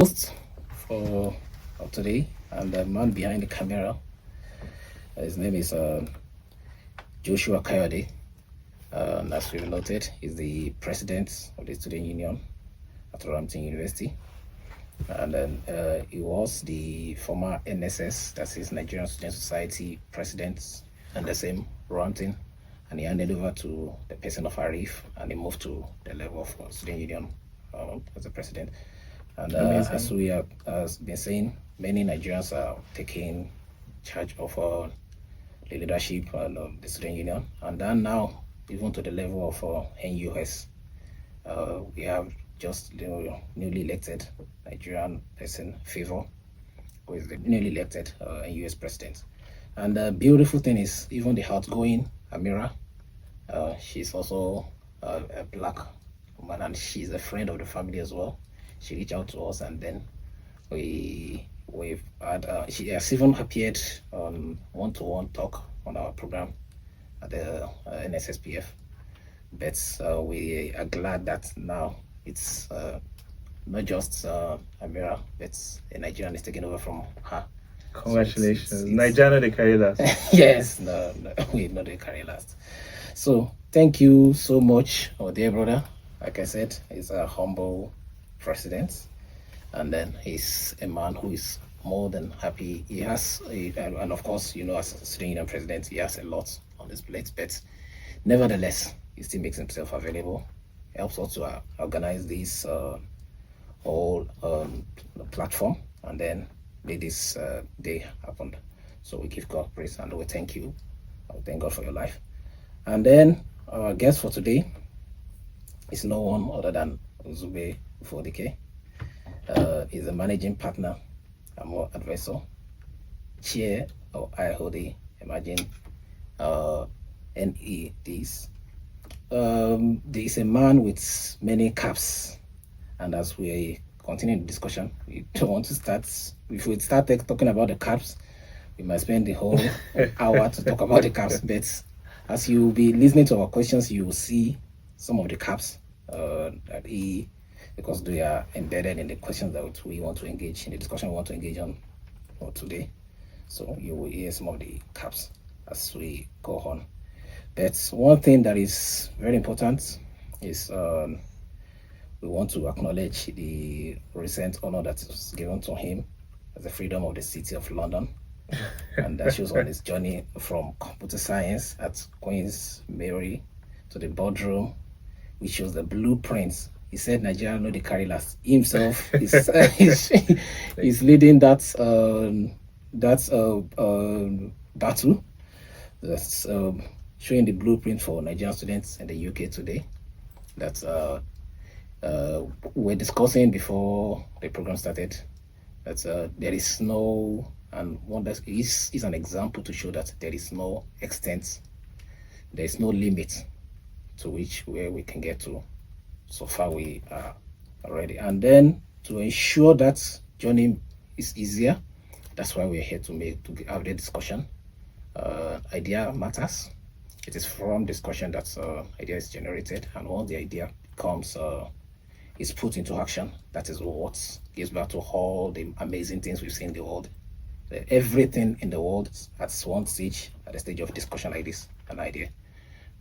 Host for today, and the man behind the camera, his name is Joshua Kayode. As we've noted, he's the president of the student union at Roehampton University, and then he was the former NSS, that is Nigerian Student Society president, and the same Roehampton, and he handed over to the person of Arif, and he moved to the level of student union as the president. And as we have been saying, many Nigerians are taking charge of the leadership and the student union, and then now even to the level of NUS. We have just the newly elected Nigerian person, Favor, who is the newly elected NUS president. And the beautiful thing is, even the outgoing Amira, she's also a black woman, and she's a friend of the family as well. She reached out to us, and then we've had she has even appeared on one-to-one talk on our program at the NSSPF. But we are glad that now it's not just Amira, but a Nigerian is taking over from her. Congratulations. So it's Nigeria, they carry last. yes, no, we know they carry last. So thank you so much, our dear brother. Like I said, he's a humble president, and then he's a man who is more than happy. He has and of course, as a student union president, he has a lot on his plate, but nevertheless he still makes himself available, helps us to organize this whole platform, and then made this day happen. So we give God praise, and we thank you. We thank God for your life. And then our guest for today is no one other than Nzube Ufodike. Is a managing partner and more advisor, chair of IHOD Emerging NEDs. There is a man with many caps, and as we continue the discussion, we don't want to start. If we start talking about the caps, we might spend the whole hour to talk about the caps. But as you will be listening to our questions, you will see some of the caps because they are embedded in the questions that we want to engage in, the discussion we want to engage on for today. So you will hear some of the caps as we go on. But one thing that is very important is we want to acknowledge the recent honor that was given to him as the Freedom of the City of London. And that shows on his journey from computer science at Queen's Mary to the boardroom, which shows the blueprints. He said Nigeria know the carry last. Himself is leading that battle. That's showing the blueprint for Nigerian students in the UK today. That's we're discussing before the program started. That there is no, and one that is an example to show that there is no extent, there is no limit to where we can get to. So far we are ready, and then to ensure that journey is easier, that's why we're here to have the discussion. Idea matters. It is from discussion that idea is generated, and once the idea becomes is put into action, that is what gives back to all the amazing things we've seen in the world. Everything in the world at one stage, at the stage of discussion like this, an idea.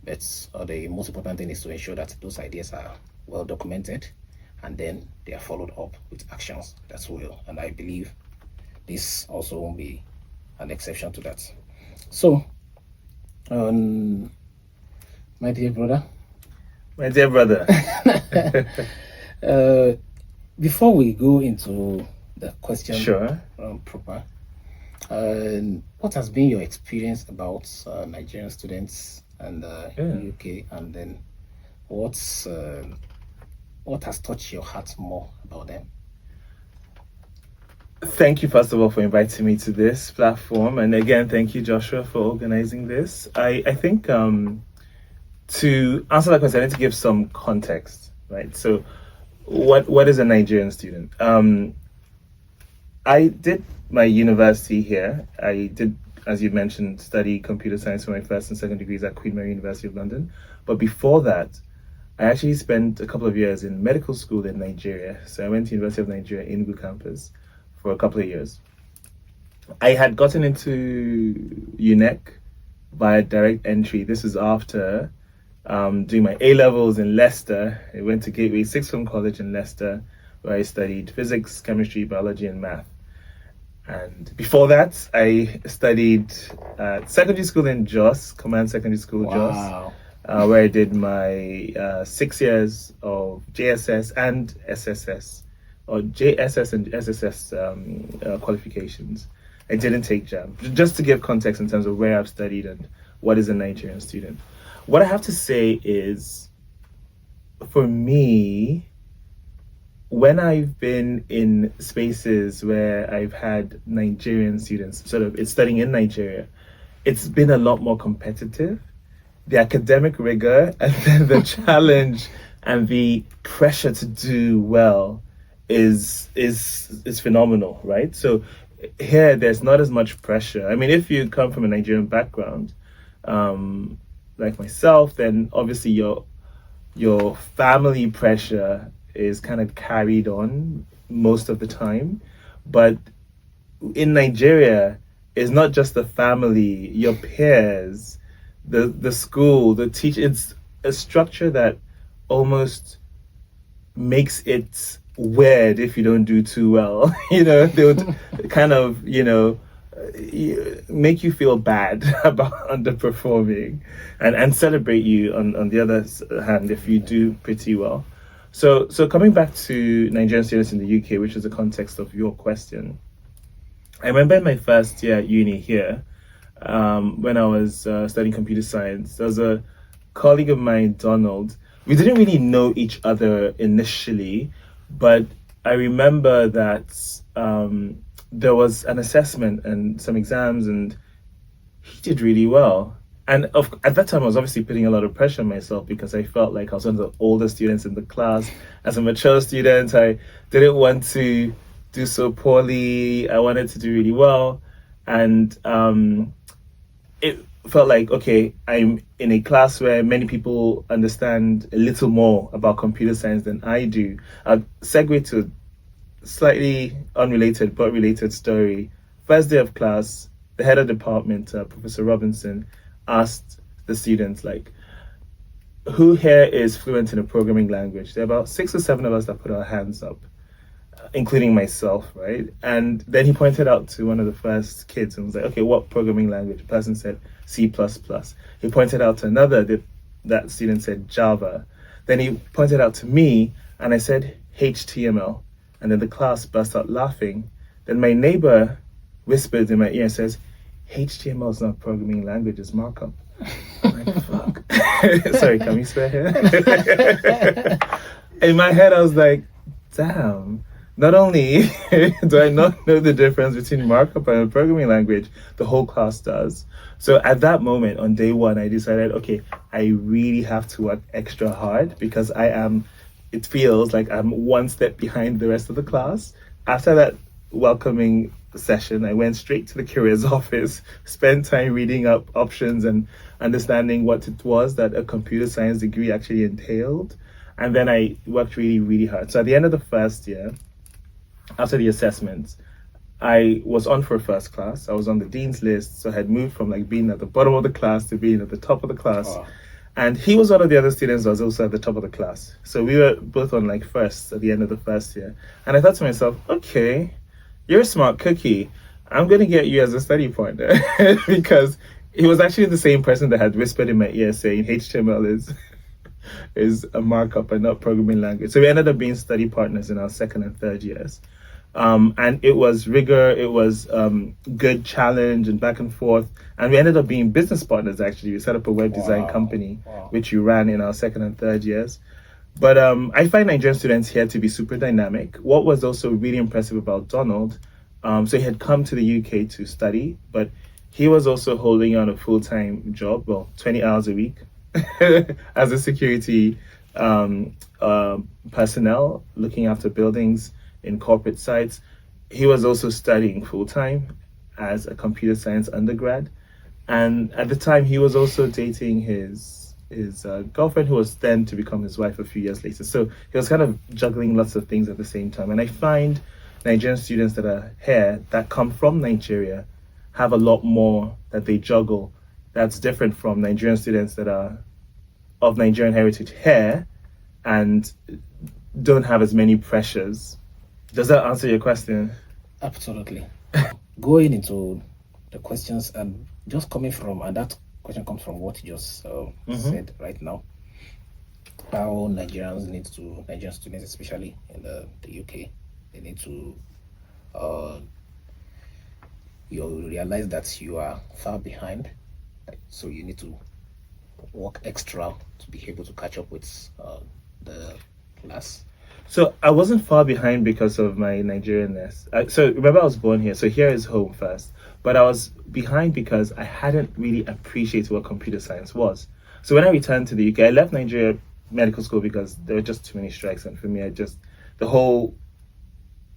But the most important thing is to ensure that those ideas are well documented, and then they are followed up with actions. That's will, and I believe this also won't be an exception to that. So, my dear brother. Before we go into the question, sure, proper, what has been your experience about Nigerian students and UK, and then what has touched your heart more about them? Thank you, first of all, for inviting me to this platform, and again, thank you, Joshua, for organizing this. I think to answer that question, I need to give some context, right? So, what is a Nigerian student? I did my university here. I did, as you mentioned, study computer science for my first and second degrees at Queen Mary University of London. But before that, I actually spent a couple of years in medical school in Nigeria. So I went to University of Nigeria Enugu campus for a couple of years. I had gotten into UNEC by direct entry. This is after doing my A-levels in Leicester. I went to Gateway Sixth Form College in Leicester, where I studied physics, chemistry, biology, and math. And before that, I studied secondary school in Jos, Command Secondary School, Wow. Jos, where I did my 6 years of JSS and SSS, or JSS and SSS qualifications. I didn't take JAM, just to give context in terms of where I've studied and what is a Nigerian student. What I have to say is, for me, when I've been in spaces where I've had Nigerian students, sort of it's studying in Nigeria, it's been a lot more competitive. The academic rigor and then the challenge and the pressure to do well is phenomenal, right? So here, there's not as much pressure. I mean, if you come from a Nigerian background, like myself, then obviously your family pressure is kind of carried on most of the time. But in Nigeria, it's not just the family, your peers, the school, the teacher. It's a structure that almost makes it weird if you don't do too well. They would kind of, make you feel bad about underperforming and celebrate you on the other hand if you do pretty well. So coming back to Nigerian students in the UK, which is the context of your question, I remember in my first year at uni here, when I was studying computer science, there was a colleague of mine, Donald. We didn't really know each other initially, but I remember that there was an assessment and some exams, and he did really well. And at that time, I was obviously putting a lot of pressure on myself because I felt like I was one of the older students in the class. As a mature student, I didn't want to do so poorly. I wanted to do really well. And it felt like, okay, I'm in a class where many people understand a little more about computer science than I do. I'll segue to a slightly unrelated but related story. First day of class, the head of department, Professor Robinson, asked the students, like, who here is fluent in a programming language? There are about 6 or 7 of us that put our hands up, including myself, right? And then he pointed out to one of the first kids and was like, okay, what programming language? The person said C++. He pointed out to another, that student said Java. Then he pointed out to me and I said HTML. And then the class burst out laughing. Then my neighbor whispered in my ear and says, HTML is not a programming language, it's markup. I'm like, fuck. Sorry, can we swear here? In my head, I was like, damn. Not only do I not know the difference between markup and a programming language, the whole class does. So at that moment, on day one, I decided, okay, I really have to work extra hard because it feels like I'm one step behind the rest of the class. After that welcoming session, I went straight to the careers office, spent time reading up options and understanding what it was that a computer science degree actually entailed. And then I worked really, really hard. So at the end of the first year, after the assessments, I was on for first class. I was on the dean's list. So I had moved from like being at the bottom of the class to being at the top of the class. Oh. And he was one of the other students that was also at the top of the class. So we were both on like first at the end of the first year. And I thought to myself, okay, you're a smart cookie. I'm going to get you as a study partner. Because he was actually the same person that had whispered in my ear saying HTML is a markup and not programming language. So we ended up being study partners in our second and third years. And it was rigor, it was good challenge and back and forth. And we ended up being business partners, actually. We set up a web design company, which we ran in our second and third years. But I find Nigerian students here to be super dynamic. What was also really impressive about Donald, so he had come to the UK to study, but he was also holding on a full-time job, 20 hours a week, as a security personnel, looking after buildings in corporate sites. He was also studying full-time as a computer science undergrad. And at the time, he was also dating his girlfriend, who was then to become his wife a few years later. So he was kind of juggling lots of things at the same time. And I find Nigerian students that are here, that come from Nigeria, have a lot more that they juggle that's different from Nigerian students that are of Nigerian heritage here and don't have as many pressures. Does that answer your question? Absolutely. Going into the questions and just coming from, and that question comes from what you just said right now, how Nigerian students, especially in the UK, they need to, you realize that you are far behind, so you need to work extra to be able to catch up with the class. So I wasn't far behind because of my Nigerianness. So remember, I was born here, so here is home first. But I was behind because I hadn't really appreciated what computer science was. So when I returned to the UK, I left Nigeria medical school because there were just too many strikes, and for me, the whole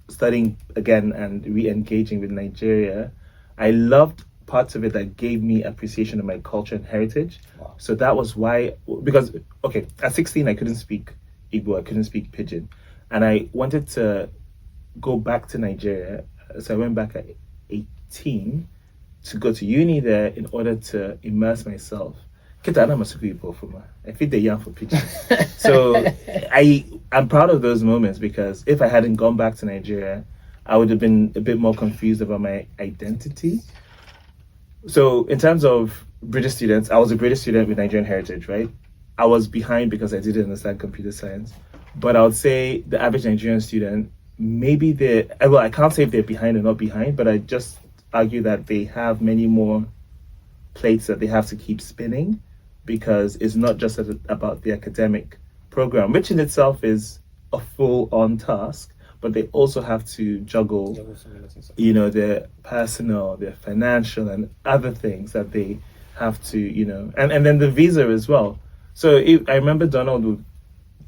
studying again and re-engaging with Nigeria, I loved parts of it that gave me appreciation of my culture and heritage. Wow. So that was why, because, okay, at 16, I couldn't speak Igbo, I couldn't speak Pidgin. And I wanted to go back to Nigeria. So I went back at 18 to go to uni there in order to immerse myself. I feed the young for Pidgin. So I'm proud of those moments, because if I hadn't gone back to Nigeria, I would have been a bit more confused about my identity. So in terms of British students, I was a British student with Nigerian heritage, right? I was behind because I didn't understand computer science. But I would say the average Nigerian student, maybe I can't say if they're behind or not behind, but I just argue that they have many more plates that they have to keep spinning, because it's not just about the academic program, which in itself is a full-on task, but they also have to juggle their personal, their financial, and other things that they have to, and then the visa as well. So I remember Donald would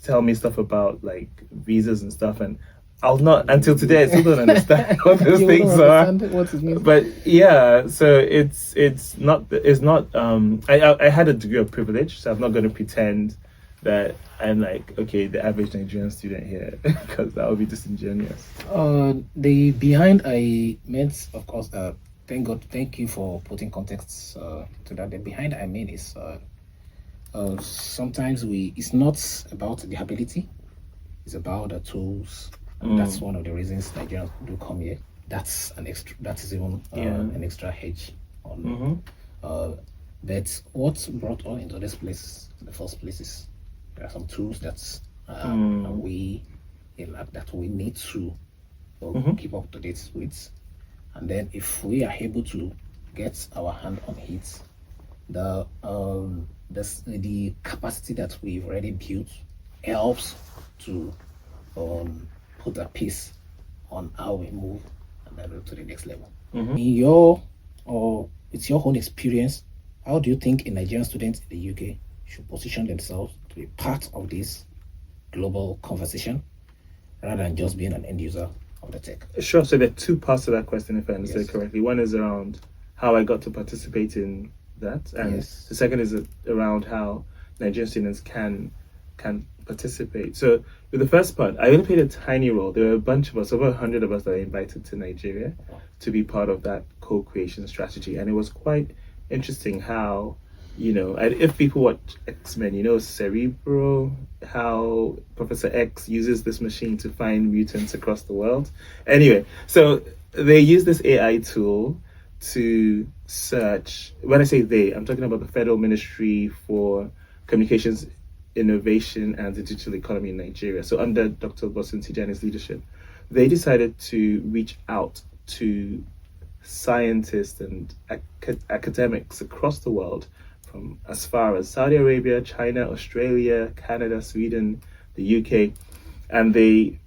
tell me stuff about like visas and stuff, and I'll not, until today, I still don't understand what those things are. What it means. But yeah, so it's not. I had a degree of privilege, so I'm not going to pretend that I'm like, okay, the average Nigerian student here, because that would be disingenuous. The behind I meant, of course, thank you for putting context to that. The behind I mean is sometimes it's not about the ability, it's about the tools. And that's one of the reasons Nigerians do come here. That's an extra. That is even an extra hedge on. But what brought all into this place in the first place is there are some tools that we need to keep up to date with, and then if we are able to get our hand on it, the capacity that we've already built helps to put a piece on how we move and then to the next level. It's your own experience, how do you think a Nigerian student in the UK should position themselves to be part of this global conversation rather than just being an end user of the tech? Sure. So there are two parts to that question, if I understand correctly. One is around how I got to participate in that, and the second is around how Nigerian students can participate. So with the first part, I only played a tiny role. There were a bunch of us, over 100 of us, that were invited to Nigeria to be part of that co-creation strategy, and it was quite interesting how, if people watch X-Men, Cerebro, how Professor X uses this machine to find mutants across the world. Anyway, so they use this AI tool to search. When I say they, I'm talking about the Federal Ministry for Communications, Innovation and the Digital Economy in Nigeria. So under Dr. Bosun Tijani's leadership, they decided to reach out to scientists and academics across the world, from as far as Saudi Arabia, China, Australia, Canada, Sweden, the UK, and they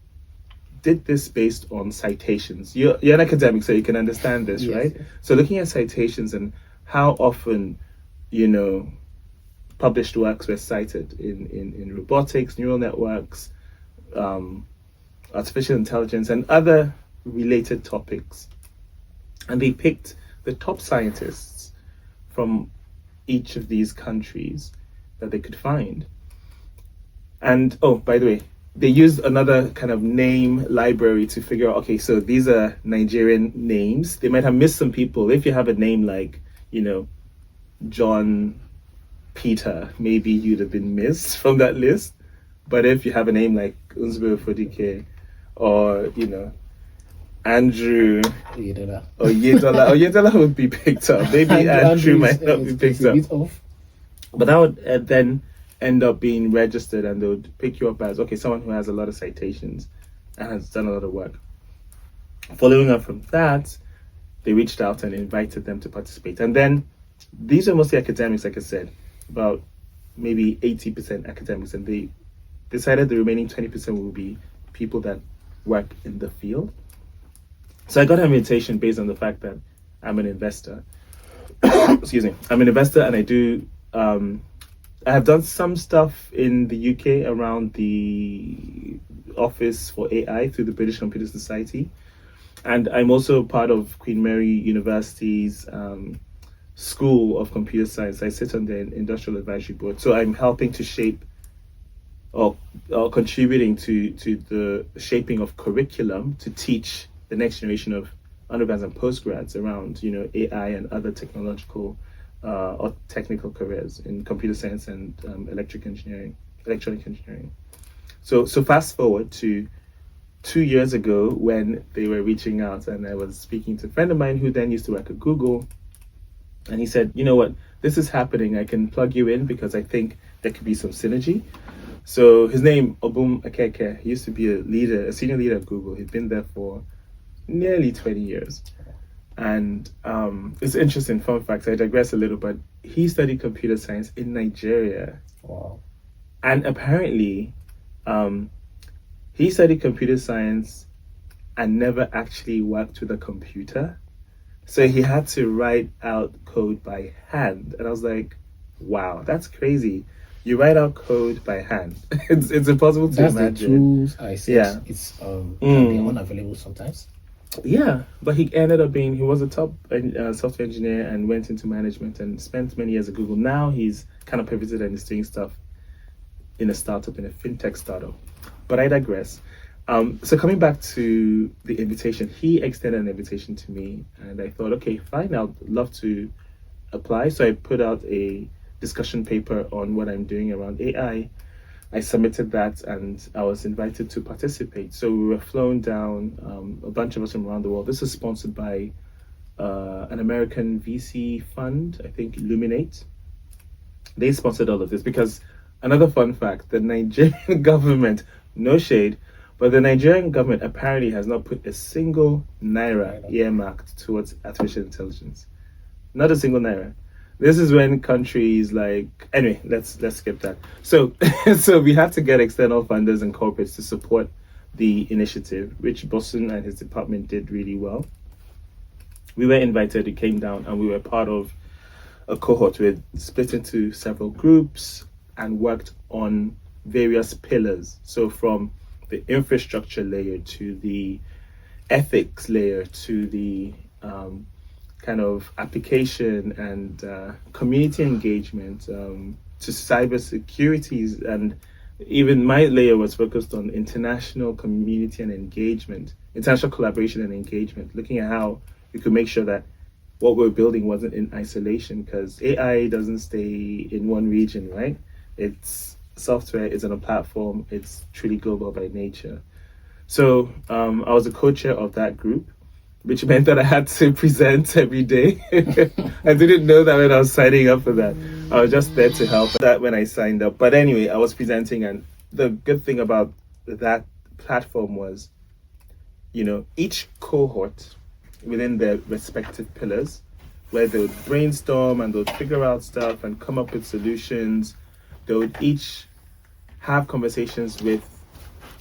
did this based on citations. You're an academic, so you can understand this, right? Yes. So looking at citations and how often, published works were cited in robotics, neural networks, artificial intelligence, and other related topics. And they picked the top scientists from each of these countries that they could find. And oh, by the way, they used another kind of name library to figure out, okay, so these are Nigerian names. They might have missed some people. If you have a name like, John Peter, maybe you'd have been missed from that list. But if you have a name like Nzube Ufodike or, Andrew or Yedola would be picked up. Maybe Andrew might not be picked up. But that would then end up being registered, and they would pick you up as, okay, someone who has a lot of citations and has done a lot of work. Following up from that, they reached out and invited them to participate. And then these are mostly academics, like I said, about maybe 80% academics, and they decided the remaining 20% will be people that work in the field. So I got an invitation based on the fact that I'm an investor. Excuse me. I'm an investor, and I have done some stuff in the UK around the Office for AI through the British Computer Society. And I'm also part of Queen Mary University's School of Computer Science. I sit on the Industrial Advisory Board. So I'm helping to shape or contributing to the shaping of curriculum to teach the next generation of undergrads and postgrads around, AI and other technological or technical careers in computer science and electronic engineering. So fast forward to 2 years ago when they were reaching out, and I was speaking to a friend of mine who then used to work at Google, and he said, you know what, this is happening, I can plug you in because I think there could be some synergy. So his name, Obum Akeke, he used to be a senior leader at Google. He'd been there for nearly 20 years. And it's interesting, fun facts, I digress a little, but he studied computer science in Nigeria. Wow. And apparently, he studied computer science and never actually worked with a computer. So he had to write out code by hand. And I was like, wow, that's crazy. You write out code by hand. It's impossible to imagine. That's the tools I see. Yeah. It's can be unavailable sometimes. Yeah, but he ended up he was a top software engineer and went into management and spent many years at Google. Now he's kind of pivoted and is doing stuff in a startup, in a fintech startup. But I digress. So coming back to the invitation, he extended an invitation to me, and I thought, okay, fine, I'd love to apply. So I put out a discussion paper on what I'm doing around AI. I submitted that, and I was invited to participate. So we were flown down, a bunch of us from around the world. This is sponsored by an American VC fund, I think Illuminate. They sponsored all of this because another fun fact, the Nigerian government, no shade, but the Nigerian government apparently has not put a single naira earmarked towards artificial intelligence. Not a single naira. This is when countries anyway, let's skip that. So so we had to get external funders and corporates to support the initiative, which Boston and his department did really well. We were invited, we came down, and we were part of a cohort. We had split into several groups and worked on various pillars. So from the infrastructure layer to the ethics layer to the kind of application and community engagement to cyber securities, and even my layer was focused on international community and engagement, international collaboration and engagement, looking at how we could make sure that what we're building wasn't in isolation, because AI doesn't stay in one region, right? It's software, it's on a platform, it's truly global by nature. So I was a co-chair of that group, which meant that I had to present every day. I didn't know that when I was signing up for that. I was just there to help that when I signed up. But anyway, I was presenting, and the good thing about that platform was, each cohort within their respective pillars, where they would brainstorm and they would figure out stuff and come up with solutions. They would each have conversations with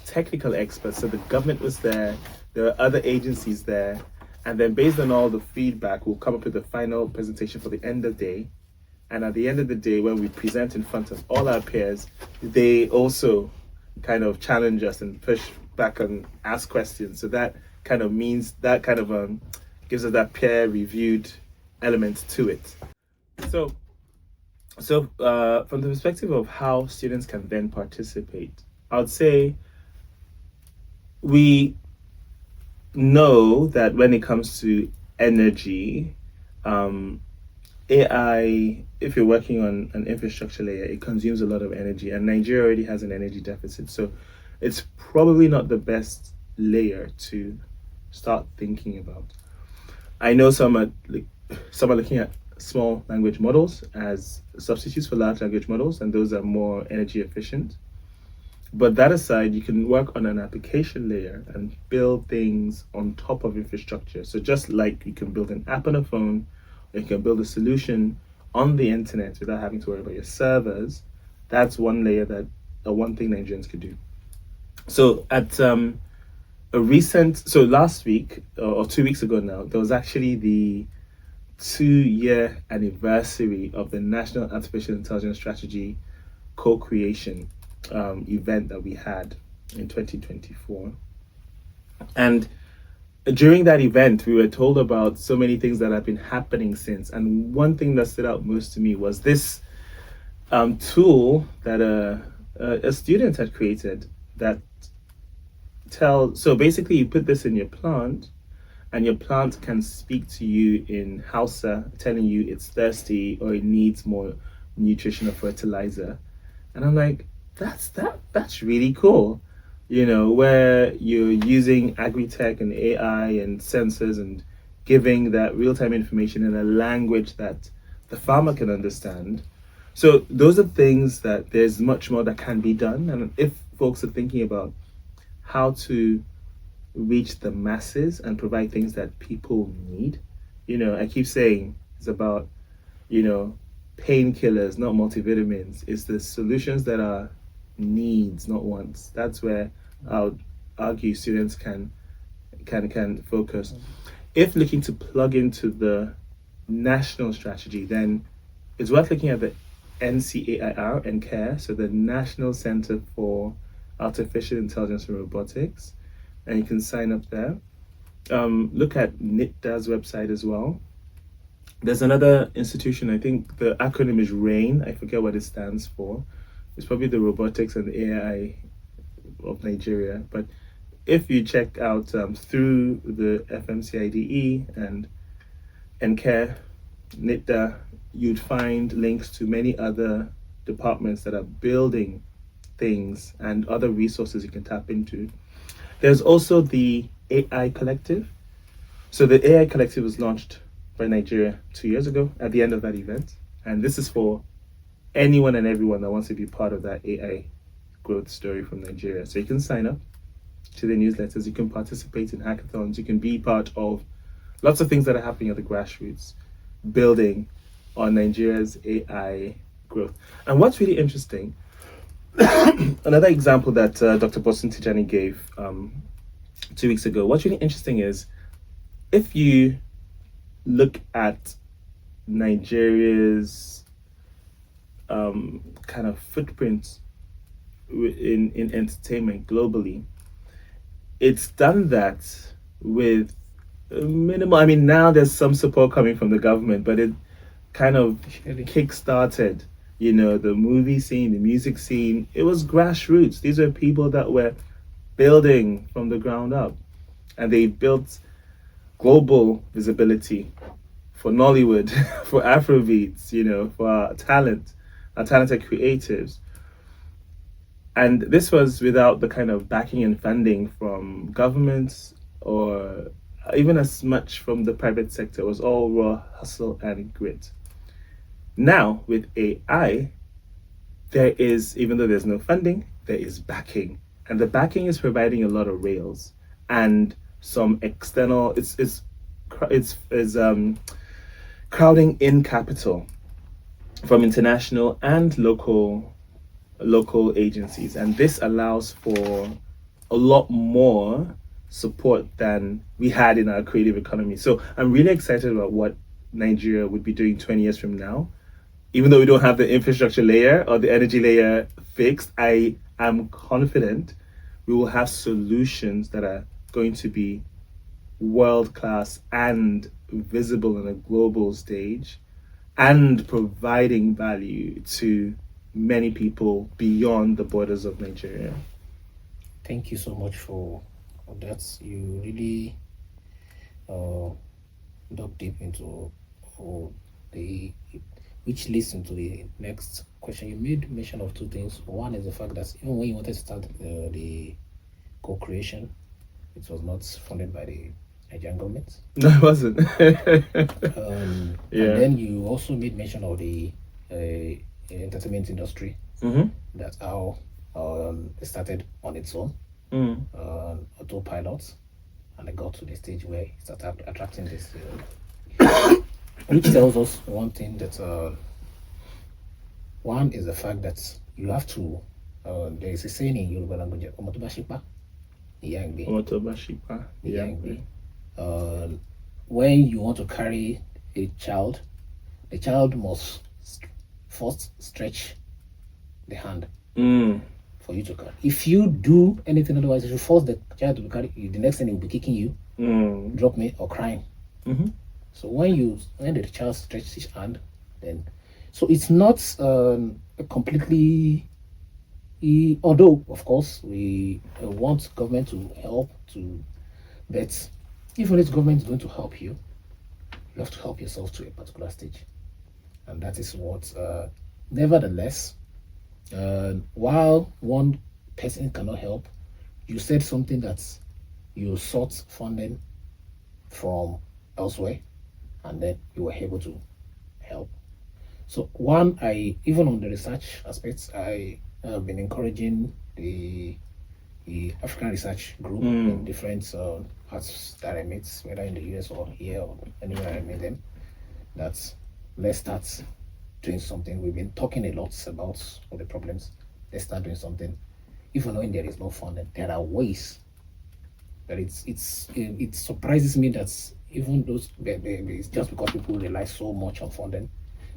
technical experts. So the government was there were other agencies there, and then based on all the feedback, we'll come up with the final presentation for the end of the day. And at the end of the day, when we present in front of all our peers, they also kind of challenge us and push back and ask questions. So that kind of gives us that peer reviewed element to it. So So, from the perspective of how students can then participate, I would say we know that when it comes to energy, um, AI, if you're working on an infrastructure layer, it consumes a lot of energy, and Nigeria already has an energy deficit. So, it's probably not the best layer to start thinking about. I know some are looking at small language models as substitutes for large language models, and those are more energy efficient. But that aside, you can work on an application layer and build things on top of infrastructure. So just like you can build an app on a phone, or you can build a solution on the internet without having to worry about your servers, that's one layer one thing Nigerians could do. So at so last week or 2 weeks ago now, there was actually the 2-year anniversary of the National Artificial Intelligence Strategy co-creation event that we had in 2024. And during that event, we were told about so many things that have been happening since. And one thing that stood out most to me was this tool that a student had created that so basically you put this in your plant and your plant can speak to you in Hausa, telling you it's thirsty or it needs more nutrition or fertilizer. And I'm like, that's really cool. Where you're using agri-tech and AI and sensors and giving that real-time information in a language that the farmer can understand. So those are things that there's much more that can be done. And if folks are thinking about how to reach the masses and provide things that people need. I keep saying it's about, painkillers, not multivitamins. It's the solutions that are needs, not wants. That's where I would argue students can focus. If looking to plug into the national strategy, then it's worth looking at the NCAIR and CARE, so the National Center for Artificial Intelligence and Robotics, and you can sign up there. Look at NITDA's website as well. There's another institution, I think the acronym is RAIN, I forget what it stands for. It's probably the Robotics and the AI of Nigeria. But if you check out through the FMCIDE and NCARE, NITDA, you'd find links to many other departments that are building things and other resources you can tap into. There's also the AI Collective. So the AI Collective was launched by Nigeria 2 years ago at the end of that event. And this is for anyone and everyone that wants to be part of that AI growth story from Nigeria. So you can sign up to the newsletters, you can participate in hackathons, you can be part of lots of things that are happening at the grassroots, building on Nigeria's AI growth. And what's really interesting, another example that Dr. Boston Tijani gave 2 weeks ago, what's really interesting is if you look at Nigeria's kind of footprint in entertainment globally, it's done that with minimal. I mean, now there's some support coming from the government, but it kind of kick-started, the movie scene, the music scene. It was grassroots. These are people that were building from the ground up, and they built global visibility for Nollywood, for Afrobeats, for our talented creatives. And this was without the kind of backing and funding from governments or even as much from the private sector. It was all raw hustle and grit. Now, with AI, there is, even though there's no funding, there is backing. And the backing is providing a lot of rails and some external, it's crowding in capital from international and local agencies, and this allows for a lot more support than we had in our creative economy. So I'm really excited about what Nigeria would be doing 20 years from now. Even though we don't have the infrastructure layer or the energy layer fixed, I am confident we will have solutions that are going to be world-class and visible on a global stage and providing value to many people beyond the borders of Nigeria. Thank you so much for that. You really dug deep into the which leads into the next question. You made mention of two things. One is the fact that even when you wanted to start the co-creation, it was not funded by the Nigerian government. No, it wasn't. And then you also made mention of the entertainment industry. That's how it started on its own, autopilot, and it got to the stage where it started attracting this, which tells us one thing, that one is the fact that you have to, there is a saying in Yoruba language, "Omotobashipa, iyangbe." Omotobashipa, iyangbe. When you want to carry a child, the child must first stretch the hand for you to carry. If you do anything otherwise, if you force the child to carry you, the next thing he will be kicking you, drop me, or crying. So when the child stretches his hand, then so it's not completely. Although of course we want government to help but even if government is going to help you, you have to help yourself to a particular stage, and that is what. Nevertheless, while one person cannot help, you said something that you sought funding from elsewhere, and then you were able to help. So one, even on the research aspects, I have been encouraging the African Research Group in different parts that I meet, whether in the US or here or anywhere I meet them, that let's start doing something. We've been talking a lot about all the problems. Let's start doing something. Even when there is no funding, there are ways. But it surprises me that even those, it's just because people rely so much on funding.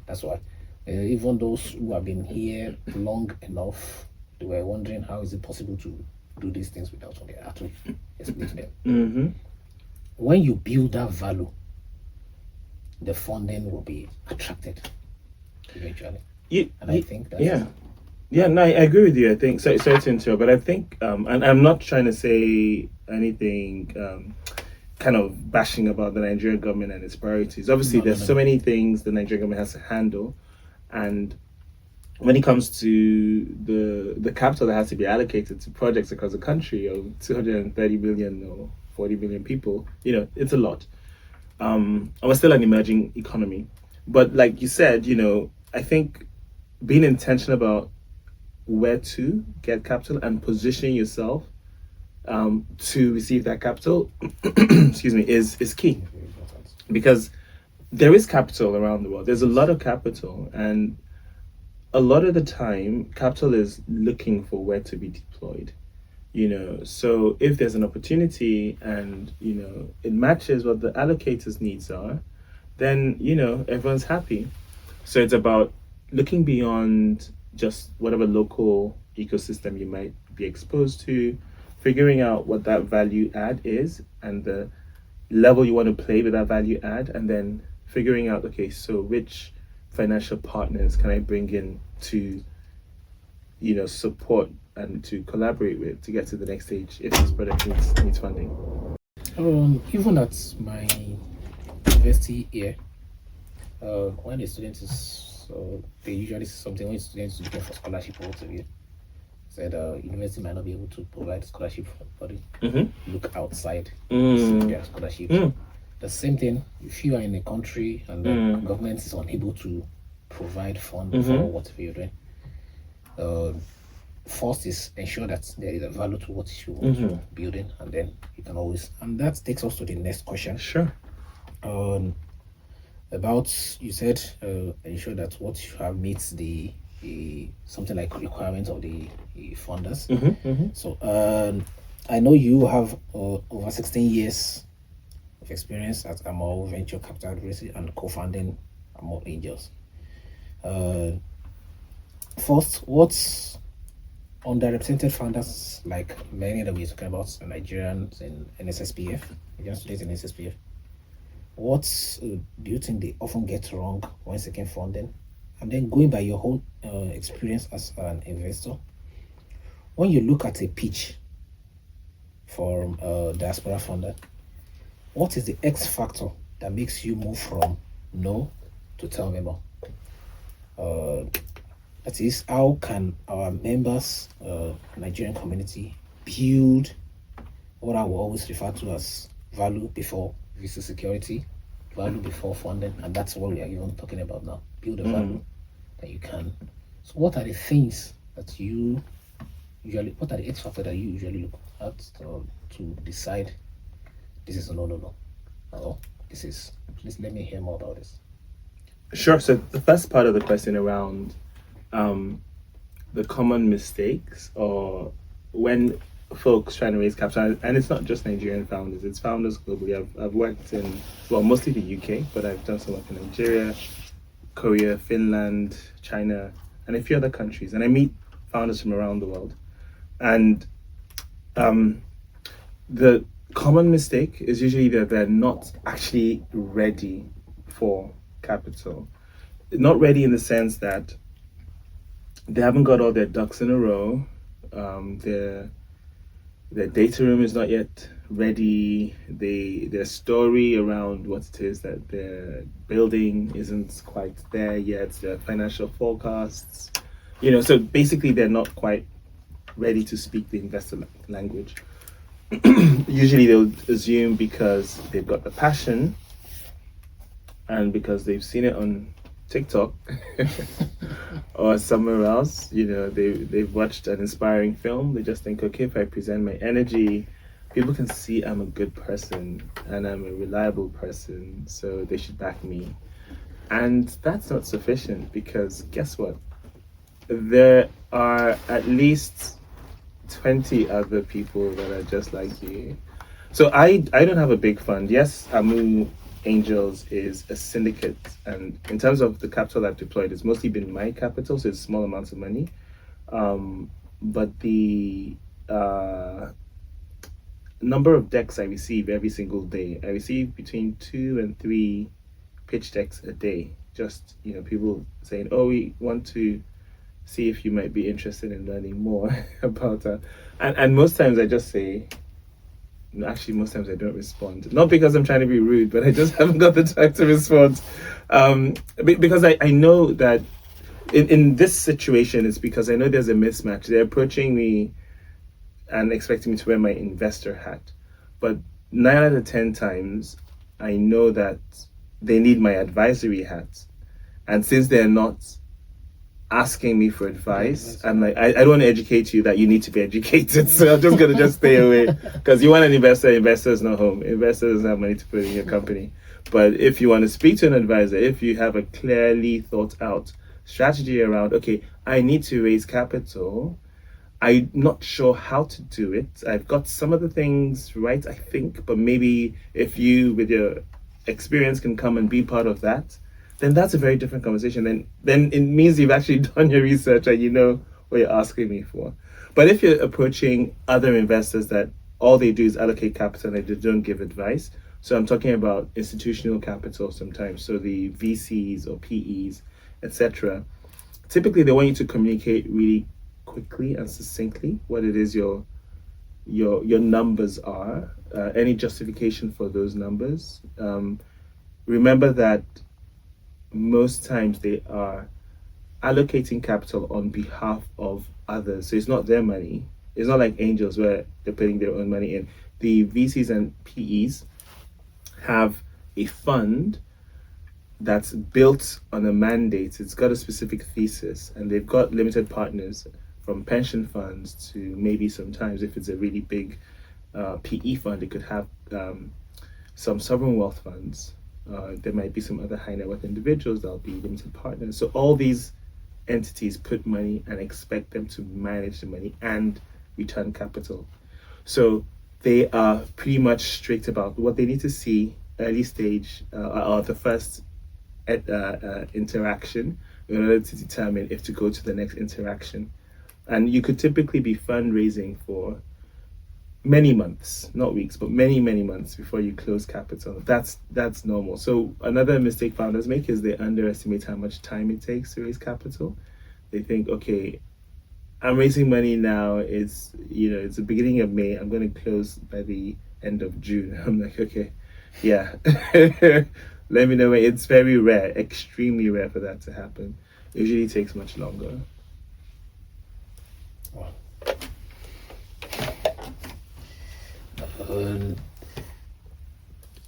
That's why even those who have been here long enough, they were wondering how is it possible to do these things without funding. I have to explain to them. When you build that value, the funding will be attracted eventually. I think that's no, I agree with you. I think sorry to interrupt, but I think and I'm not trying to say anything kind of bashing about the Nigerian government and its priorities. Obviously, there's so many things the Nigerian government has to handle, and when it comes to the capital that has to be allocated to projects across the country of 230 million or 40 million people, it's a lot. And we're still an emerging economy, but like you said, I think being intentional about where to get capital and positioning yourself to receive that capital, excuse me, is key, because there is capital around the world. There's a lot of capital, and a lot of the time, capital is looking for where to be deployed. So if there's an opportunity and it matches what the allocator's needs are, then everyone's happy. So it's about looking beyond just whatever local ecosystem you might be exposed to, figuring out what that value add is and the level you want to play with that value add, and then figuring out, okay, so which financial partners can I bring in to support and to collaborate with to get to the next stage if this product needs funding. Even at my university here, when a student is they usually say something when students looking for scholarship or whatever, said university might not be able to provide scholarship for everybody. Look outside, see their scholarship. The same thing if you are in a country and the government is unable to provide funds for whatever you're doing. First is ensure that there is a value to what you want to building, and then you can always, and that takes us to the next question. Sure. About, you said ensure that what you have meets the something like requirements of the funders. So I know you have over 16 years of experience at Amor Venture Capital University and co-founding Amor Angels. First, what's underrepresented founders, like many that we're talking about, Nigerians in NSSPF, Nigerian students in NSSPF, What do you think they often get wrong when seeking funding? And then going by your own experience as an investor, when you look at a pitch for diaspora funder, what is the X factor that makes you move from no to tell me more? That is, how can our members, Nigerian community, build what I will always refer to as value before visa security, value before funding, and that's what we are even talking about now. Build a value that you can. So, what are the things that you usually? What are the X factors that you usually look at to decide this is a no? Oh, this is. Please let me hear more about this. Sure. So the first part of the question around the common mistakes, or when folks trying to raise capital, and it's not just Nigerian founders, it's founders globally. I've worked in, well, mostly the UK, but I've done some work in Nigeria, Korea, Finland, China, and a few other countries. And I meet founders from around the world. And the common mistake is usually that they're not actually ready for capital. Not ready in the sense that they haven't got all their ducks in a row. Their data room is not yet ready. Their story around what it is that they're building isn't quite there yet. Their financial forecasts, so basically they're not quite ready to speak the investor language. Usually they'll assume because they've got the passion and because they've seen it on TikTok or somewhere else, they've watched an inspiring film. They just think, okay, if I present my energy, people can see I'm a good person and I'm a reliable person, so they should back me. And that's not sufficient, because guess what? There are at least 20 other people that are just like you. So I don't have a big fund. Yes, Amu Angels is a syndicate, and in terms of the capital I've deployed, it's mostly been my capital, so it's small amounts of money. But the number of decks I receive every single day, I receive between 2 and 3 pitch decks a day. Just people saying, "Oh, we want to see if you might be interested in learning more about that." And most times I just say, actually, most times I don't respond. Not because I'm trying to be rude, but I just haven't got the time to respond. Because I know that in this situation, it's because I know there's a mismatch. They're approaching me and expecting me to wear my investor hat. But 9 out of 10 times, I know that they need my advisory hat. And since they're not asking me for advice, I'm like, I don't want to educate you that you need to be educated, so I'm just going to just stay away. Because you want an investor is not home. Investor doesn't have money to put in your company. But if you want to speak to an advisor, if you have a clearly thought out strategy around, okay, I need to raise capital, I'm not sure how to do it. I've got some of the things right, I think, but maybe if you, with your experience, can come and be part of that, then that's a very different conversation. Then it means you've actually done your research and you know what you're asking me for. But if you're approaching other investors that all they do is allocate capital and they don't give advice, so I'm talking about institutional capital sometimes, so the VCs or PEs, etc. Typically, they want you to communicate really quickly and succinctly what it is your numbers are, any justification for those numbers. Remember that most times they are allocating capital on behalf of others, so it's not their money. It's not like angels where they're putting their own money in. The VCs and PEs have a fund that's built on a mandate. It's got a specific thesis, and they've got limited partners, from pension funds to maybe sometimes, if it's a really big PE fund, it could have some sovereign wealth funds. There might be some other high net worth individuals that'll be limited partners. So all these entities put money and expect them to manage the money and return capital. So they are pretty much strict about what they need to see early stage or the first interaction in order to determine if to go to the next interaction. And you could typically be fundraising for many months, not weeks, but many months before you close capital. That's normal. So another mistake founders make is they underestimate how much time it takes to raise capital. They think, okay, I'm raising money now. It's the beginning of May. I'm going to close by the end of June. I'm like, okay, yeah. Let me know when. It's very rare, extremely rare for that to happen. It usually takes much longer.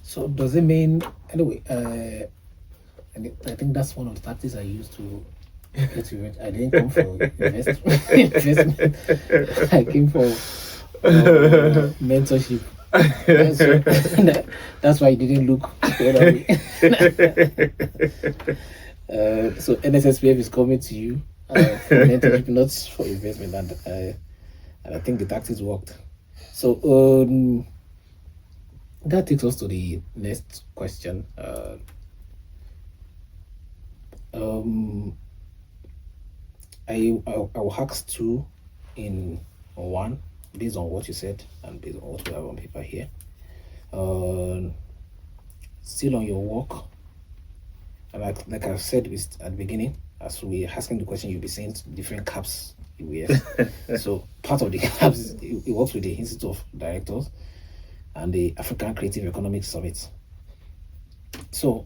So does it mean anyway? And I think that's one of the tactics I used to get event. I didn't come for investment. I came for mentorship. That's why it didn't look the other way. So NSSPF is coming to you for mentorship, not for investment, and I think the tactics worked. So that takes us to the next question. I will ask two in one based on what you said and based on what we have on paper here. Still on your work, and like I said at the beginning, as we asking the question, you'll be seeing different caps you wear. So part of the caps, it works with the Institute of Directors and the African Creative Economic Summit. So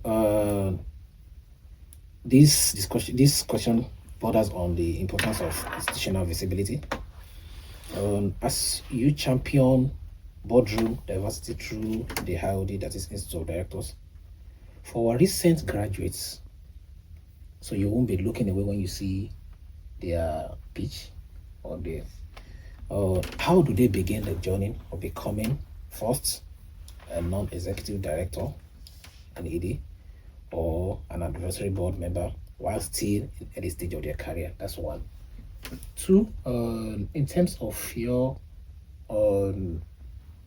this question borders on the importance of institutional visibility. As you champion boardroom diversity through the IOD, that is Institute of Directors, for our recent graduates, so you won't be looking away when you see their pitch or their how do they begin the journey of becoming first a non-executive director, an ED, or an advisory board member while still in any stage of their career? That's one. Two, in terms of your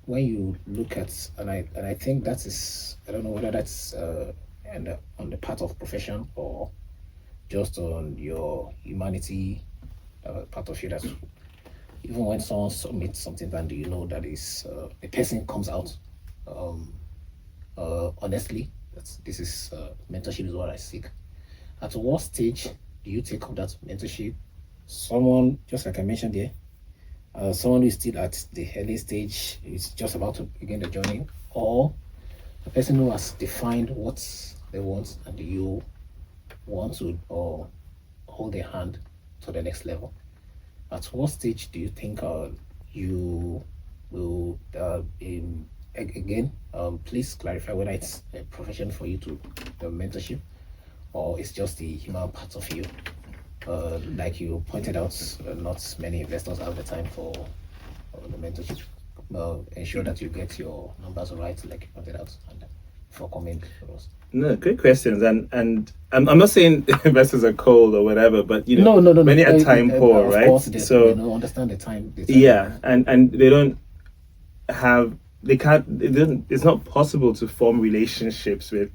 when you look at, and I think that is, I don't know whether that's on the part of profession or just on your humanity part of you, that even when someone submits something, then do you know that is a person comes out honestly, this is mentorship is what I seek. At what stage do you take up that mentorship? Someone, just like I mentioned there, someone who is still at the early stage, is just about to begin the journey, or a person who has defined what they want and you want to hold their hand to the next level. At what stage do you think you will again, please clarify whether it's a profession for you to the mentorship, or it's just the human part of you. Like you pointed out, not many investors have the time for the mentorship. Ensure that you get your numbers right, like you pointed out, and for comment for us. No, great questions, and I'm not saying investors are cold or whatever, but no, many are time poor, of right? Course, so they don't understand the time. Yeah, and they don't have, they can't, it's not possible to form relationships with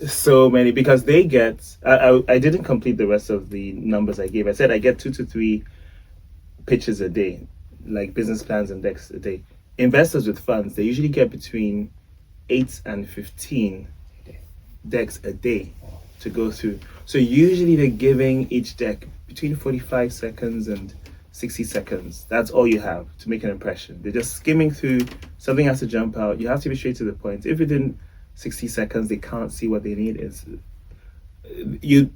so many, because they get, I didn't complete the rest of the numbers I gave. I said I get 2 to 3 pitches a day, like business plans and decks a day. Investors with funds, they usually get between 8 and 15 decks a day to go through. So usually they're giving each deck between 45 seconds and 60 seconds. That's all you have to make an impression. They're just skimming through, something has to jump out. You have to be straight to the point. If within 60 seconds they can't see what they need, is you'd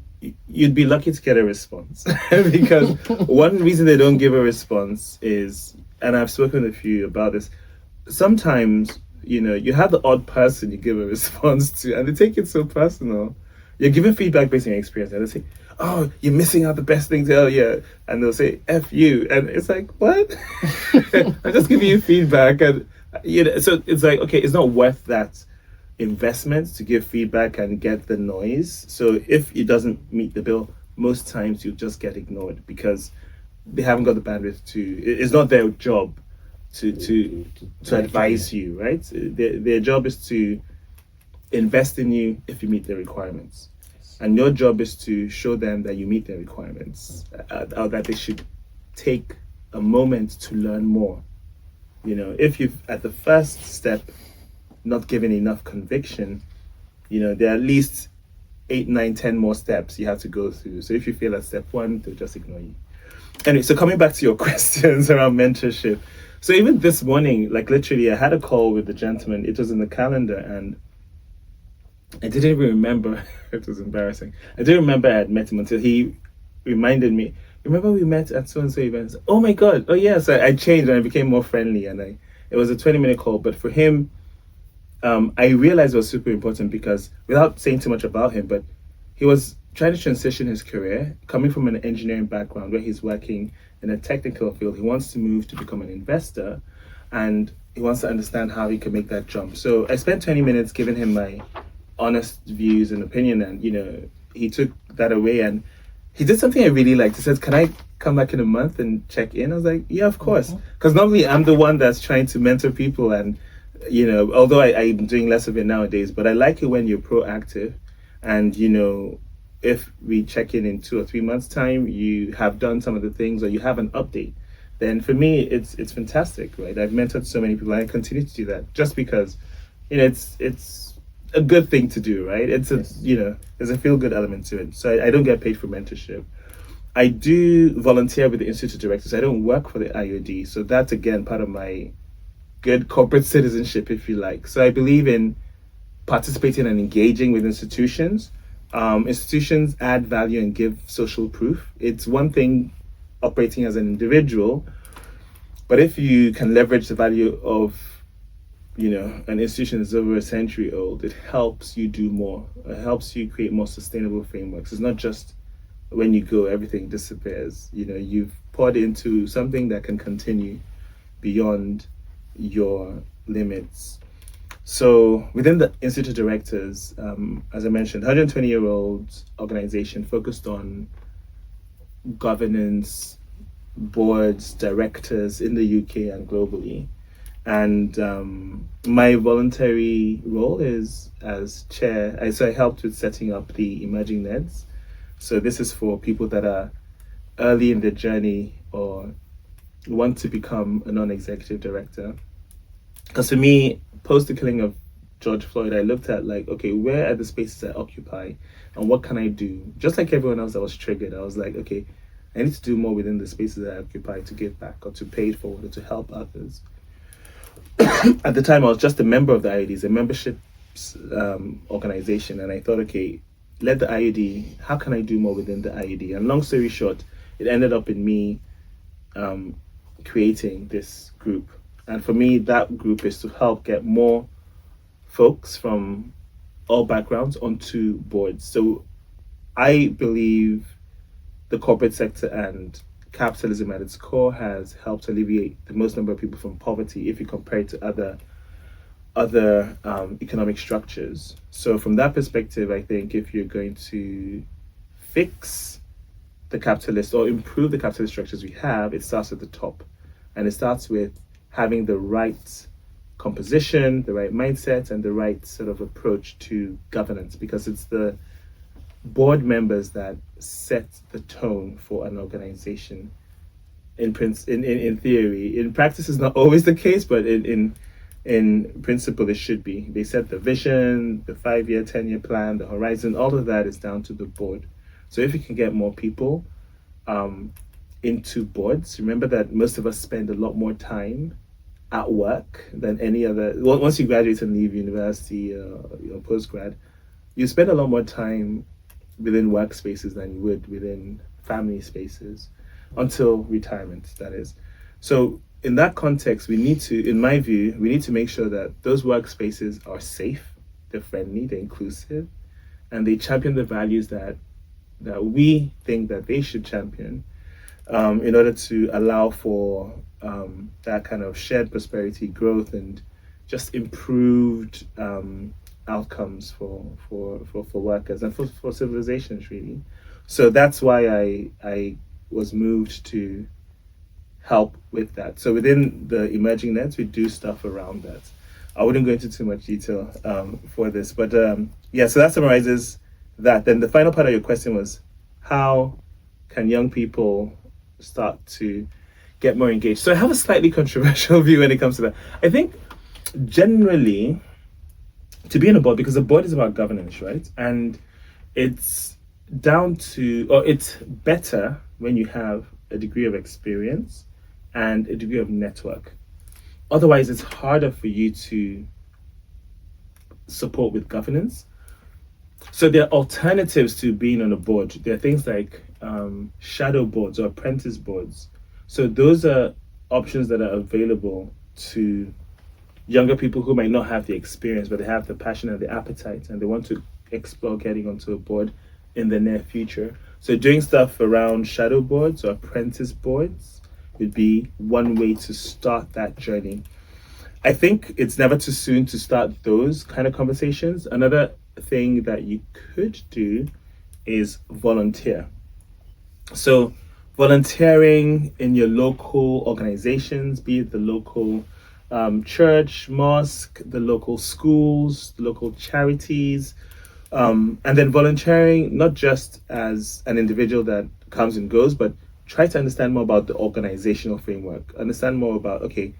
be lucky to get a response. Because one reason they don't give a response is, and I've spoken with a few about this, sometimes you have the odd person you give a response to and they take it so personal. You're giving feedback based on your experience and they say, oh, you're missing out the best things. Oh yeah. And they'll say F you, and it's like, what? I'm just giving you feedback. And so it's like, okay, it's not worth that investment to give feedback and get the noise. So if it doesn't meet the bill, most times you just get ignored because they haven't got the bandwidth to, it's not their job to advise you, right? Their job is to invest in you if you meet the requirements, and your job is to show them that you meet their requirements, or that they should take a moment to learn more. if you've at the first step not given enough conviction, there are at least 8, 9, 10 more steps you have to go through. So if you fail at step 1, they'll just ignore you. Anyway, so coming back to your questions around mentorship. So even this morning, like literally, I had a call with the gentleman. It was in the calendar, and I didn't even remember. It was embarrassing. I didn't remember I had met him until he reminded me. Remember we met at so-and-so events? Oh my God. Oh yes, I changed and I became more friendly, and it was a 20-minute call. But for him, I realized it was super important because, without saying too much about him, but he was trying to transition his career, coming from an engineering background where he's working in a technical field. He wants to move to become an investor, and he wants to understand how he can make that jump. So I spent 20 minutes giving him my honest views and opinion, and he took that away, and he did something I really liked. He says, "Can I come back in a month and check in?" I was like, "Yeah, of course," because normally I'm the one that's trying to mentor people, and although I'm doing less of it nowadays, but I like it when you're proactive, and if we check in 2 or 3 months time, you have done some of the things, or you have an update, then for me it's fantastic, right? I've mentored so many people, and I continue to do that just because it's a good thing to do, right? It's there's a feel good element to it. So I don't get paid for mentorship. I do volunteer with the Institute Directors. I don't work for the IOD, so that's again part of my good corporate citizenship, if you like. So I believe in participating and engaging with institutions. Institutions add value and give social proof. It's one thing operating as an individual, but if you can leverage the value of an institution that's over a century old, it helps you do more. It helps you create more sustainable frameworks. It's not just when you go, everything disappears. You've poured into something that can continue beyond your limits. So within the Institute Directors, as I mentioned, 120-year-old organization focused on governance, boards, directors in the UK and globally. And my voluntary role is as chair. So I helped with setting up the Emerging Neds. So this is for people that are early in their journey or want to become a non-executive director. Because for me, post the killing of George Floyd, I looked at okay, where are the spaces I occupy and what can I do? Just like everyone else, I was triggered. I was like, okay, I need to do more within the spaces I occupy to give back or to pay it forward or to help others. At the time, I was just a member of the IOD, it's a membership organization, and I thought, okay, let the IOD, how can I do more within the IOD? And long story short, it ended up in me creating this group. And for me, that group is to help get more folks from all backgrounds onto boards. So I believe the corporate sector and capitalism at its core has helped alleviate the most number of people from poverty if you compare it to other economic structures. So from that perspective, I think if you're going to fix the capitalist or improve the capitalist structures we have, it starts at the top. And it starts with having the right composition, the right mindset, and the right sort of approach to governance, because it's the board members that set the tone for an organization. In theory, in practice, is not always the case, but in principle, it should be. They set the vision, the 5-year, 10-year plan, the horizon. All of that is down to the board. So if you can get more people into boards, remember that most of us spend a lot more time at work than any other. Once you graduate and leave university or postgrad, you spend a lot more time within workspaces than you would within family spaces until retirement, that is. So in that context, we need to, in my view, we need to make sure that those workspaces are safe, they're friendly, they're inclusive, and they champion the values that we think that they should champion, in order to allow for that kind of shared prosperity, growth, and just improved outcomes for workers and for civilizations, really. So that's why I was moved to help with that. So within the Emerging Nets, we do stuff around that. I wouldn't go into too much detail for this, but yeah, so that summarizes that. Then the final part of your question was, how can young people start to get more engaged. So I have a slightly controversial view when it comes to that. I think generally to be on a board, because the board is about governance, right? And it's it's better when you have a degree of experience and a degree of network. Otherwise, it's harder for you to support with governance. So there are alternatives to being on a board. There are things like shadow boards or apprentice boards. So those are options that are available to younger people who might not have the experience, but they have the passion and the appetite, and they want to explore getting onto a board in the near future. So doing stuff around shadow boards or apprentice boards would be one way to start that journey. I think it's never too soon to start those kind of conversations. Another thing that you could do is volunteer. So volunteering in your local organizations, be it the local church, mosque, the local schools, the local charities, and then volunteering not just as an individual that comes and goes, but try to understand more about the organizational framework. Understand more about, okay,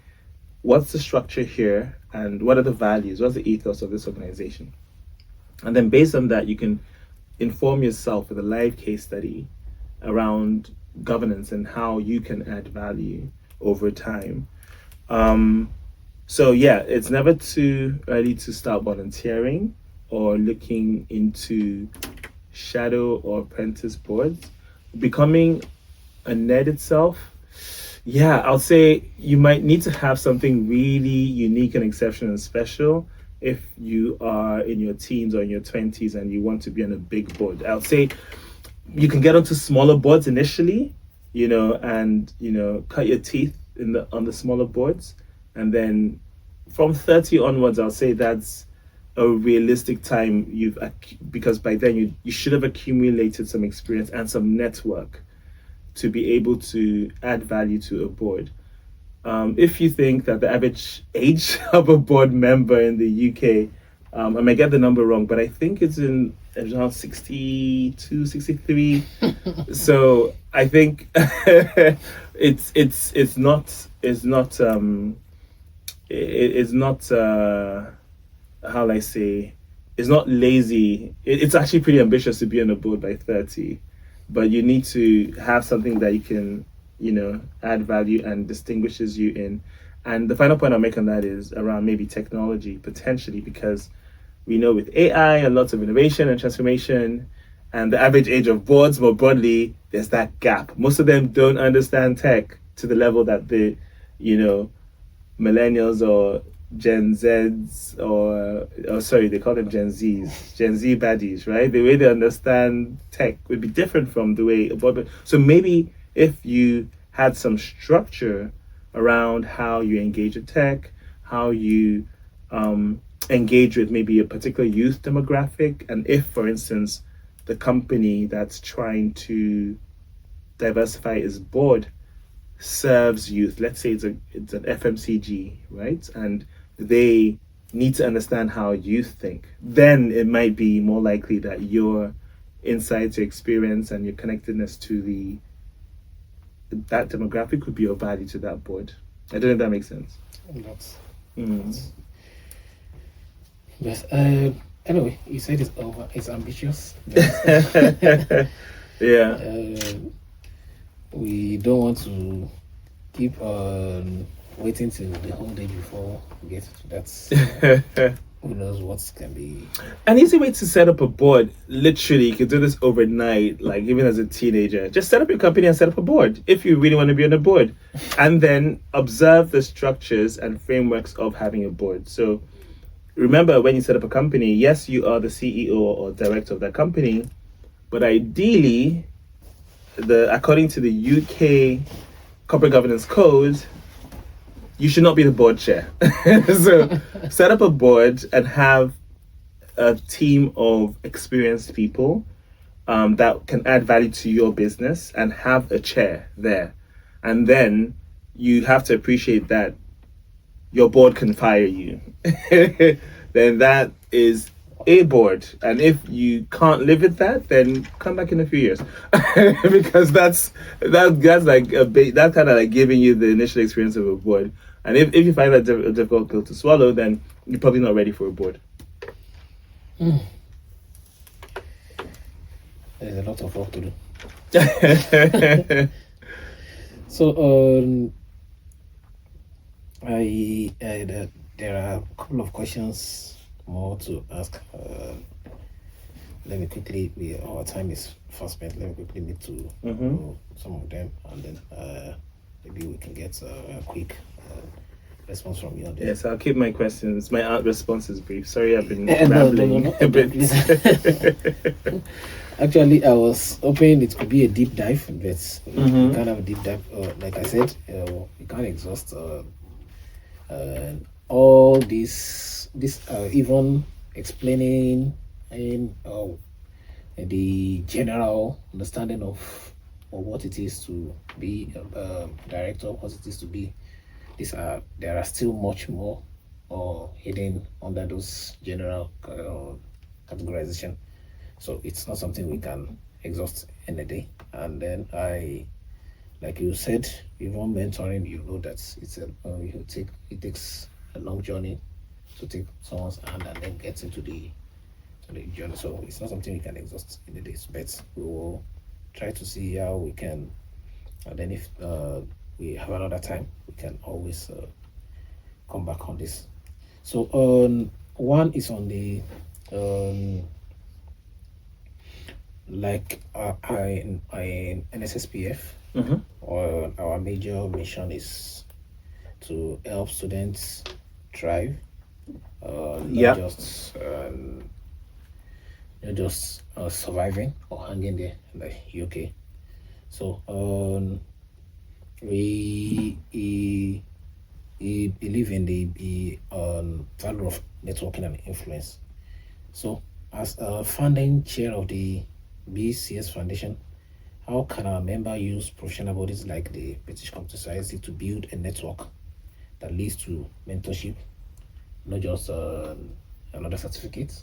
what's the structure here and what are the values, what's the ethos of this organization? And then based on that, you can inform yourself with a live case study around governance and how you can add value over time. So yeah, it's never too early to start volunteering or looking into shadow or apprentice boards. Becoming a nerd itself, yeah, I'll say you might need to have something really unique and exceptional and special if you are in your teens or in your 20s and you want to be on a big board. I'll say you can get onto smaller boards initially, and cut your teeth on the smaller boards, and then from 30 onwards, I'll say that's a realistic time because by then you should have accumulated some experience and some network to be able to add value to a board. If you think that the average age of a board member in the UK, I might get the number wrong, but I think it's in around 62, 63. So I think it's not how will I say, it's not lazy. It's actually pretty ambitious to be on a board by 30, but you need to have something that you can add value and distinguishes you in. And the final point I'll make on that is around maybe technology, potentially, because we know with AI and lots of innovation and transformation and the average age of boards more broadly, there's that gap. Most of them don't understand tech to the level that the millennials or Gen Zs or sorry, they call them Gen Zs, Gen Z baddies, right? The way they understand tech would be different from the way a board. So maybe if you had some structure around how you engage with tech, how you engage with maybe a particular youth demographic, and if, for instance, the company that's trying to diversify its board serves youth, let's say it's an FMCG, right? And they need to understand how youth think, then it might be more likely that your insights, your experience, and your connectedness to that demographic would be of value to that board. I don't know if that makes sense. Yes. Anyway, you said it's over. It's ambitious. Yeah. We don't want to keep on waiting till the whole day before we get to that. Who knows what can be. An easy way to set up a board, literally, you could do this overnight, like even as a teenager. Just set up your company and set up a board if you really want to be on a board. And then observe the structures and frameworks of having a board. So remember, when you set up a company, yes, you are the CEO or director of that company, but ideally, according to the UK Corporate Governance Code, you should not be the board chair. So set up a board and have a team of experienced people that can add value to your business and have a chair there. And then you have to appreciate that your board can fire you. Then that is a board, and if you can't live with that, then come back in a few years, because that's like that's kind of like giving you the initial experience of a board. And if you find that a difficult pill to swallow, then you're probably not ready for a board. There's a lot of work to do. So there are a couple of questions more to ask. Let me quickly. Our time is fast spent. Let me quickly need to go some of them, and then maybe we can get a quick response from you on there. Yes, I'll keep my responses brief. Sorry, I've been No, rambling a bit. Actually, I was hoping it could be a deep dive, but we can't have a deep dive. Like I said, we can't exhaust all this even explaining in the general understanding of what it is to be a director, what it is to be. There are still much more hidden under those general categorization. So it's not something we can exhaust in a day. And then like you said, even mentoring, you know that it takes a long journey to take someone's hand and then get into the journey. So it's not something we can exhaust in a day. But we will try to see how we can. And then if we have another time, we can always come back on this. So one is on the like in NSSPF, our major mission is to help students thrive, not just surviving or hanging there in the UK. So we believe in the value of networking and influence. So as a founding chair of the BCS Foundation, how can our member use professional bodies like the British Computer Society to build a network that leads to mentorship, not just another certificate?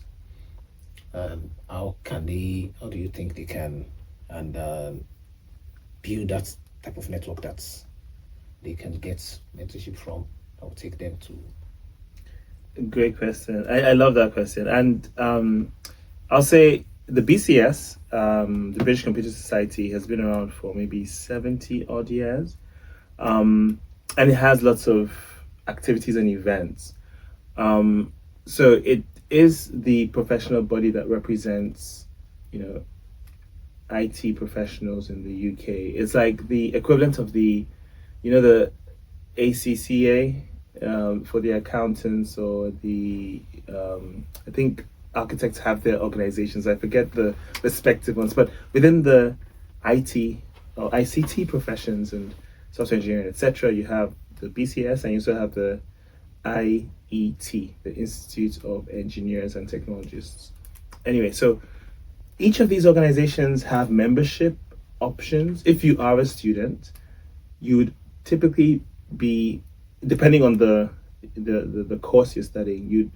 How do you think they can build that type of network that they can get mentorship from? That will take them to. Great question. I love that question. And I'll say the BCS, the British Computer Society, has been around for maybe 70 odd years. And it has lots of activities and events. So it is the professional body that represents, IT professionals in the UK. It's like the equivalent of the ACCA for the accountants, or the I think architects have their organizations. I forget the respective ones, but within the IT or ICT professions and software engineering, etc., you have the BCS, and you also have the IET, the Institute of Engineers and Technologists. Anyway, so each of these organizations have membership options. If you are a student, you would typically be, depending on the course you're studying, you'd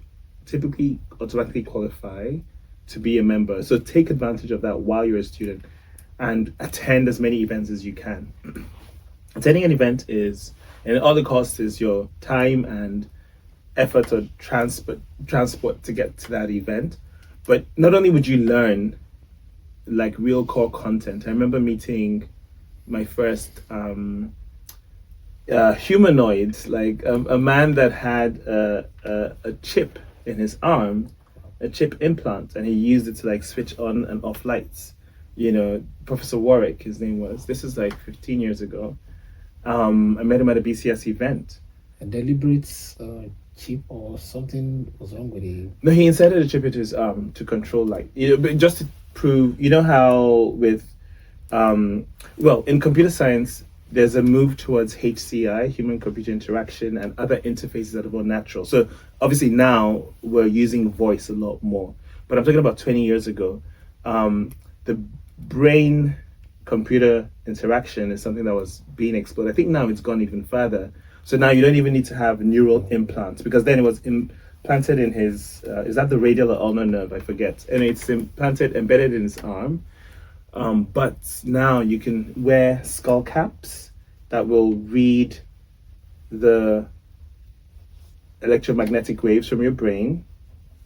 typically automatically qualify to be a member. So take advantage of that while you're a student and attend as many events as you can. Attending an event and all the cost is your time and effort or transport to get to that event. But not only would you learn like real core content. I remember meeting my first humanoid, like a man that had a chip in his arm, a chip implant, and he used it to like switch on and off lights. Professor Warwick, his name was. This is like 15 years ago. I met him at a BCS event. A deliberate chip or something was wrong with it? No, he inserted a chip into his arm to control light. But just to prove, how with, in computer science, there's a move towards HCI, human-computer interaction, and other interfaces that are more natural. So obviously now we're using voice a lot more. But I'm talking about 20 years ago. The brain-computer interaction is something that was being explored. I think now it's gone even further. So now you don't even need to have neural implants, because then it was planted in his, is that the radial or ulnar nerve? I forget. And it's implanted, embedded in his arm. But now you can wear skull caps that will read the electromagnetic waves from your brain,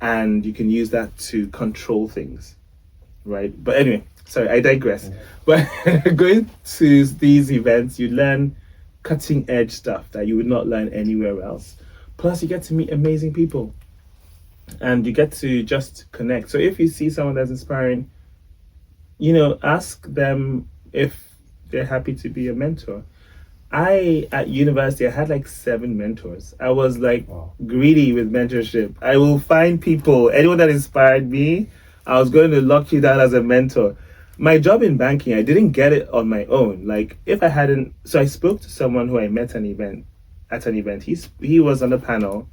and you can use that to control things, right? But anyway, sorry, I digress. But going to these events, you learn cutting edge stuff that you would not learn anywhere else. Plus, you get to meet amazing people, and you get to just connect. So if you see someone that's inspiring, ask them if they're happy to be a mentor. At university, I had like 7 mentors. I was like greedy with mentorship. I will find people, anyone that inspired me, I was going to lock you down as a mentor. My job in banking, I didn't get it on my own. Like if I hadn't, so I spoke to someone who I met at an event. He was on the panel,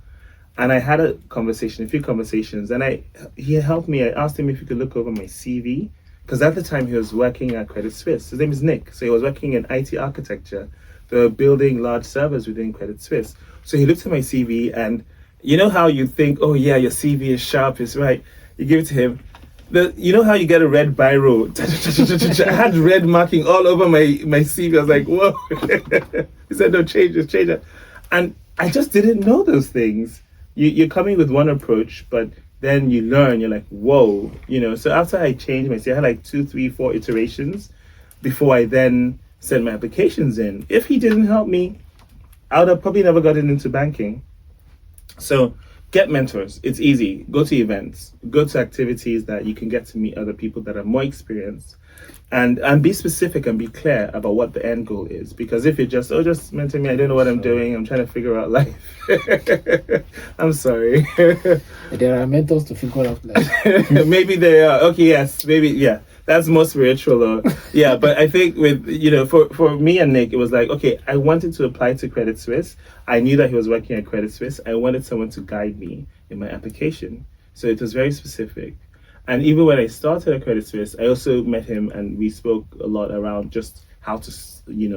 and I had a few conversations, and he helped me. I asked him if he could look over my CV, because at the time he was working at Credit Suisse. His name is Nick. So he was working in IT architecture. They were building large servers within Credit Suisse. So he looked at my CV, and you know how you think, oh yeah, your CV is sharp, it's right. You give it to him. You know how you get a red biro? I had red marking all over my CV. I was like, whoa. He said, no, change it. And I just didn't know those things. You're coming with one approach, but then you learn, you're like, whoa. So after I changed my CV, I had like 2, 3, 4 iterations before I then sent my applications in. If he didn't help me, I would have probably never gotten into banking. So get mentors. It's easy. Go to events. Go to activities that you can get to meet other people that are more experienced. And be specific and be clear about what the end goal is. Because if you're just mentor me, I don't know what I'm doing, I'm trying to figure out life. I'm sorry. There are mentors to figure out life. Maybe they are. Okay, yes, maybe, yeah. That's more spiritual. Yeah, but I think with, for me and Nick, it was like, okay, I wanted to apply to Credit Suisse. I knew that he was working at Credit Suisse. I wanted someone to guide me in my application. So it was very specific. And even when I started at Credit Suisse, I also met him, and we spoke a lot around just how to,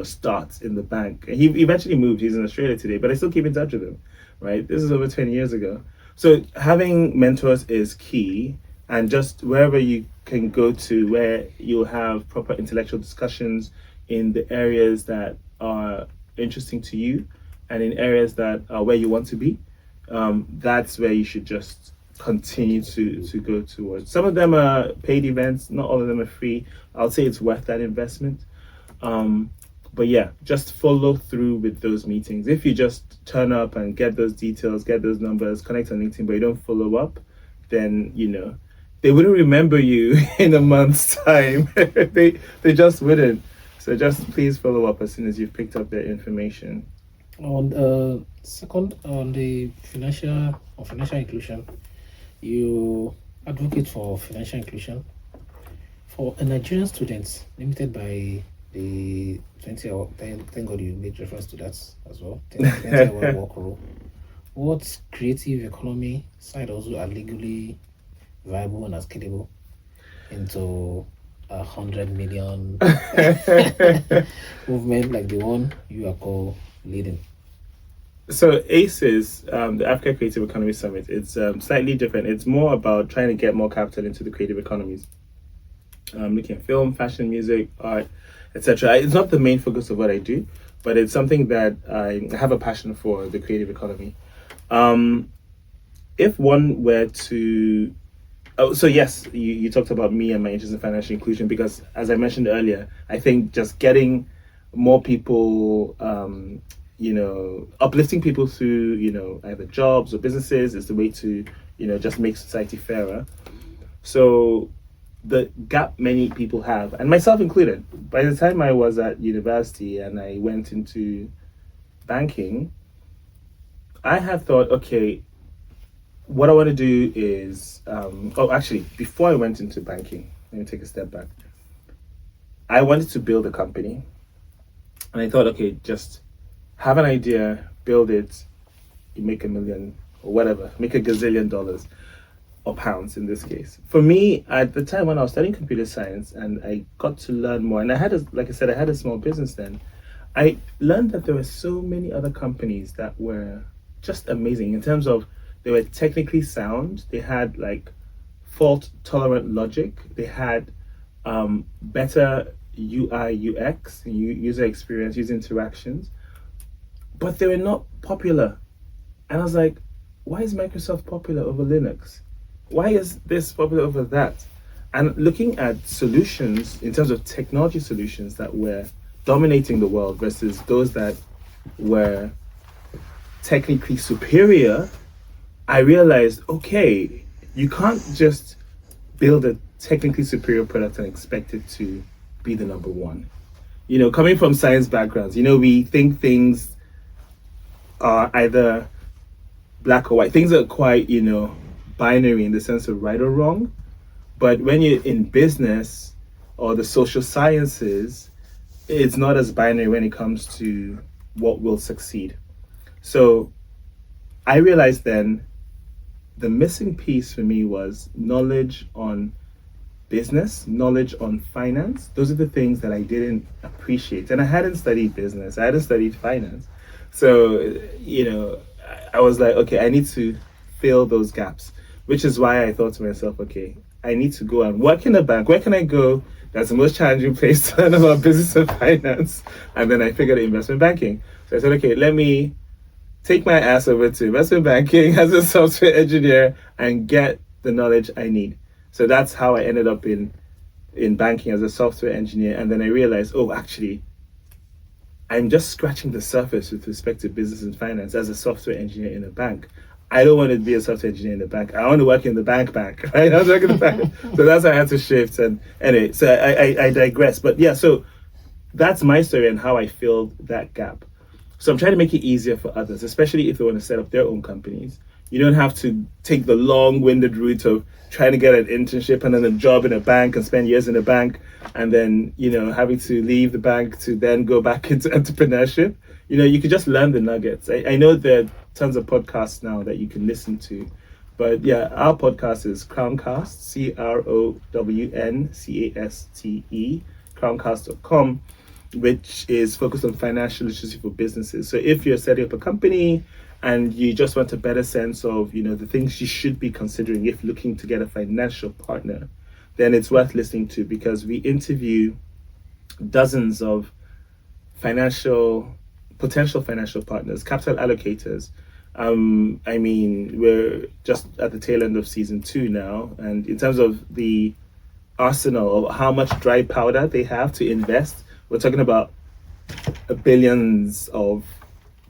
start in the bank. And he eventually moved. He's in Australia today, but I still keep in touch with him, right? This is over 20 years ago. So having mentors is key, and just wherever you can go to where you'll have proper intellectual discussions in the areas that are interesting to you and in areas that are where you want to be, that's where you should just continue to go towards. Some of them are paid events, not all of them are free. I'll say it's worth that investment. But yeah, just follow through with those meetings. If you just turn up and get those details, get those numbers, connect on LinkedIn, but you don't follow up, then they wouldn't remember you in a month's time. they just wouldn't. So just please follow up as soon as you've picked up their information. On second, on the financial inclusion, you advocate for financial inclusion for a Nigerian student limited by the 20-hour. Thank God you made reference to that as well. 20-hour work rule. What creative economy side also are legally viable and scalable into 100 million movement like the one you are co-leading? So ACES, the Africa Creative Economy Summit, it's slightly different. It's more about trying to get more capital into the creative economies. Looking at film, fashion, music, art, etc. It's not the main focus of what I do, but it's something that I have a passion for, the creative economy. If one were to so yes, you talked about me and my interest in financial inclusion, because as I mentioned earlier, I think just getting more people, uplifting people through, either jobs or businesses is the way to, just make society fairer. So the gap many people have, and myself included, by the time I was at university and I went into banking, I had thought, okay, what I want to do is, before I went into banking, let me take a step back. I wanted to build a company, and I thought, okay, just have an idea, build it, you make $1 million or whatever, make $1 gazillion or pounds in this case. For me, at the time when I was studying computer science and I got to learn more, and I had a small business then, I learned that there were so many other companies that were just amazing in terms of They were technically sound. They had like fault tolerant logic. They had better UI, UX, user experience, user interactions, but they were not popular. And I was like, why is Microsoft popular over Linux? Why is this popular over that? And looking at solutions in terms of technology solutions that were dominating the world versus those that were technically superior, I realized, okay, you can't just build a technically superior product and expect it to be the number one. You know, coming from science backgrounds, you know, we think things are either black or white. Things are quite, you know, binary in the sense of right or wrong. But when you're in business or the social sciences, it's not as binary when it comes to what will succeed. So I realized then the missing piece for me was knowledge on business, knowledge on finance. Those are the things that I didn't appreciate. And I hadn't studied business, I hadn't studied finance. So, you know, I was like, okay, I need to fill those gaps, which is why I thought to myself, okay, I need to go and work in a bank. Where can I go? That's the most challenging place to learn about business and finance. And then I figured investment banking. So I said, okay, let me take my ass over to investment banking as a software engineer and get the knowledge I need. So that's how I ended up in banking as a software engineer. And then I realized, oh, actually, I'm just scratching the surface with respect to business and finance as a software engineer in a bank. I don't want to be a software engineer in the bank. I want to work in the bank, right? I was working in the bank. So that's how I had to shift. And anyway, so I digress. But yeah, so that's my story and how I filled that gap. So I'm trying to make it easier for others, especially if they want to set up their own companies. You don't have to take the long-winded route of trying to get an internship and then a job in a bank and spend years in a bank and then, you know, having to leave the bank to then go back into entrepreneurship. You know, you could just learn the nuggets. I know there are tons of podcasts now that you can listen to. But yeah, our podcast is Crowncast, CROWNCASTE, crowncast.com, which is focused on financial literacy for businesses. So if you're setting up a company and you just want a better sense of, you know, the things you should be considering if looking to get a financial partner, then it's worth listening to, because we interview dozens of potential financial partners, capital allocators. I mean, we're just at the tail end of season 2 now, and in terms of the arsenal of how much dry powder they have to invest, we're talking about billions of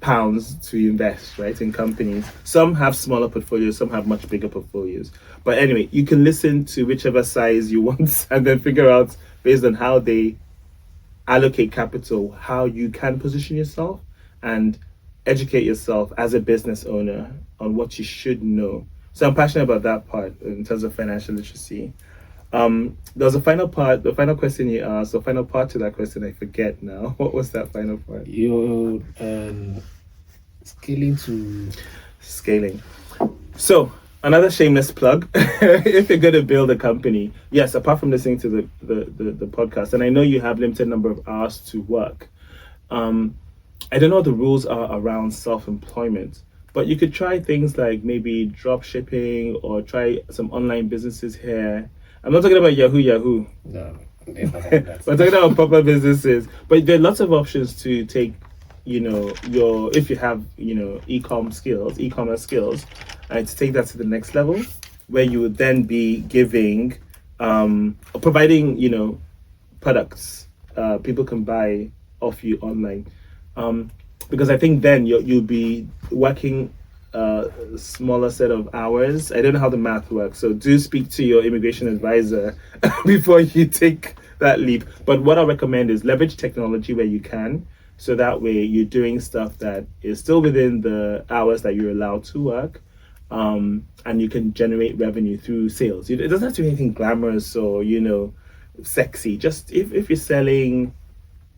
pounds to invest, right, in companies. Some have smaller portfolios, some have much bigger portfolios. But anyway, you can listen to whichever size you want and then figure out, based on how they allocate capital, how you can position yourself and educate yourself as a business owner on what you should know. So I'm passionate about that part in terms of financial literacy. There was a final part, the final question you asked, the final part to that question, I forget now. What was that final part? You're scaling. So another shameless plug. If you're going to build a company, yes, apart from listening to the podcast, and I know you have limited number of hours to work, I don't know what the rules are around self-employment, but you could try things like maybe drop shipping or try some online businesses here. I'm not talking about Yahoo. No, we're talking about proper businesses. But there are lots of options to take, you know, if you have, you know, e-commerce skills, and to take that to the next level, where you would then be giving, providing, you know, products people can buy off you online. Because I think then you'll be working a smaller set of hours. I don't know how the math works, so do speak to your immigration advisor before you take that leap. But what I recommend is leverage technology where you can, so that way you're doing stuff that is still within the hours that you're allowed to work, and you can generate revenue through sales. It doesn't have to be anything glamorous or, you know, sexy. Just if you're selling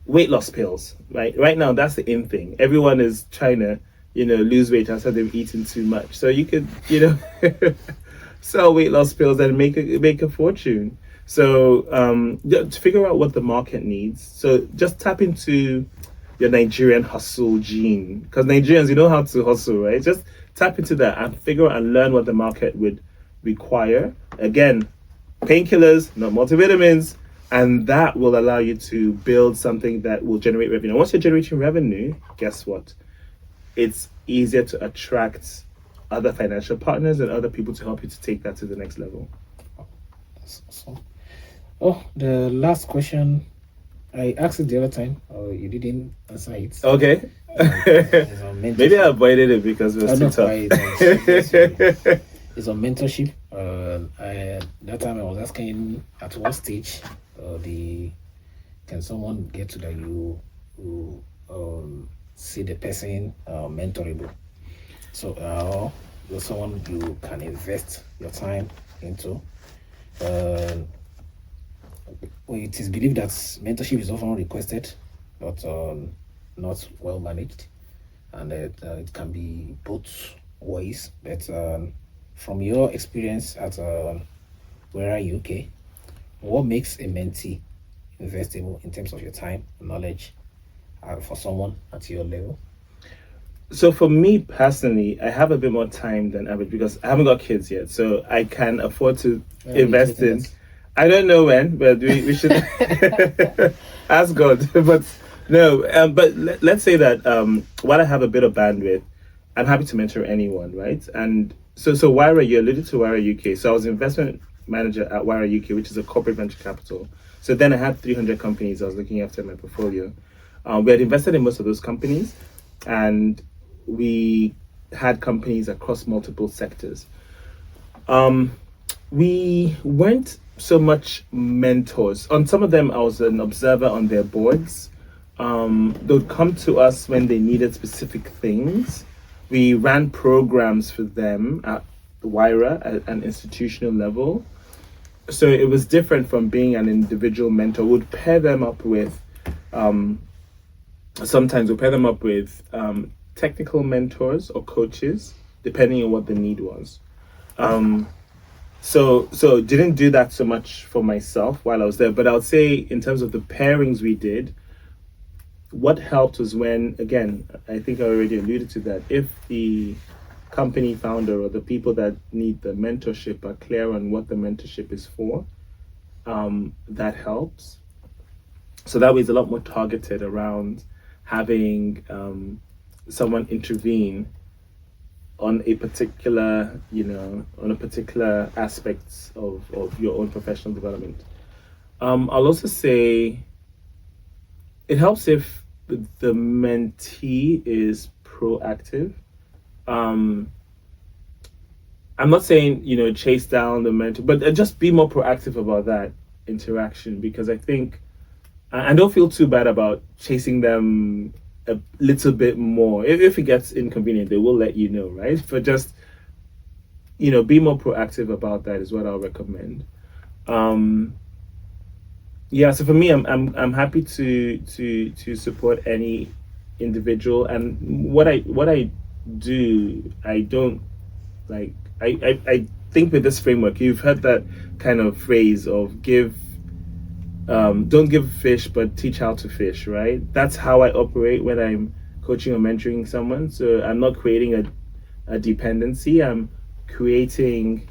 weight loss pills, right now that's the in thing. Everyone is trying to, you know, lose weight after they've eaten too much. So you could, you know, sell weight loss pills and make a fortune. So to figure out what the market needs. So just tap into your Nigerian hustle gene, because Nigerians, you know how to hustle, right? Just tap into that and figure out and learn what the market would require. Again, painkillers, not multivitamins, and that will allow you to build something that will generate revenue. Once you're generating revenue, guess what? It's easier to attract other financial partners and other people to help you to take that to the next level. So, the last question I asked it the other time. You didn't answer it. Okay. Maybe I avoided it because it was too tough. It's on mentorship. That time I was asking at what stage can someone get to that you see the person mentorable. So someone you can invest your time into. It is believed that mentorship is often requested, but not well managed, and it can be both ways. But from your experience at Visionaries UK, what makes a mentee investable in terms of your time, knowledge, for someone at your level? So for me personally, I have a bit more time than average because I haven't got kids yet, so I can afford to invest in. I don't know when, but we should ask God. But no, but let's say that while I have a bit of bandwidth, I'm happy to mentor anyone, right? And so Wira, you alluded to Wira UK. So I was investment manager at Wira UK, which is a corporate venture capital. So then I had 300 companies I was looking after in my portfolio. We had invested in most of those companies, and we had companies across multiple sectors. We weren't so much mentors. On some of them, I was an observer on their boards. They would come to us when they needed specific things. We ran programs for them at Wira at an institutional level. So it was different from being an individual mentor. We'd pair them up with, sometimes we'll pair them up with technical mentors or coaches, depending on what the need was. So didn't do that so much for myself while I was there, but I would say in terms of the pairings we did, what helped was when, again, I think I already alluded to that, if the company founder or the people that need the mentorship are clear on what the mentorship is for, that helps. So that way it's a lot more targeted around having someone intervene on a particular, aspects of your own professional development. I'll also say it helps if the mentee is proactive. I'm not saying, chase down the mentor, but just be more proactive about that interaction, because I think, I don't feel too bad about chasing them a little bit more. If it gets inconvenient, they will let you know, right? But just, be more proactive about that is what I'll recommend. So for me, I'm happy to support any individual, and what I do, I don't like. I think with this framework, you've heard that kind of phrase of don't give fish, but teach how to fish, right? That's how I operate when I'm coaching or mentoring someone. So I'm not creating a dependency. I'm creating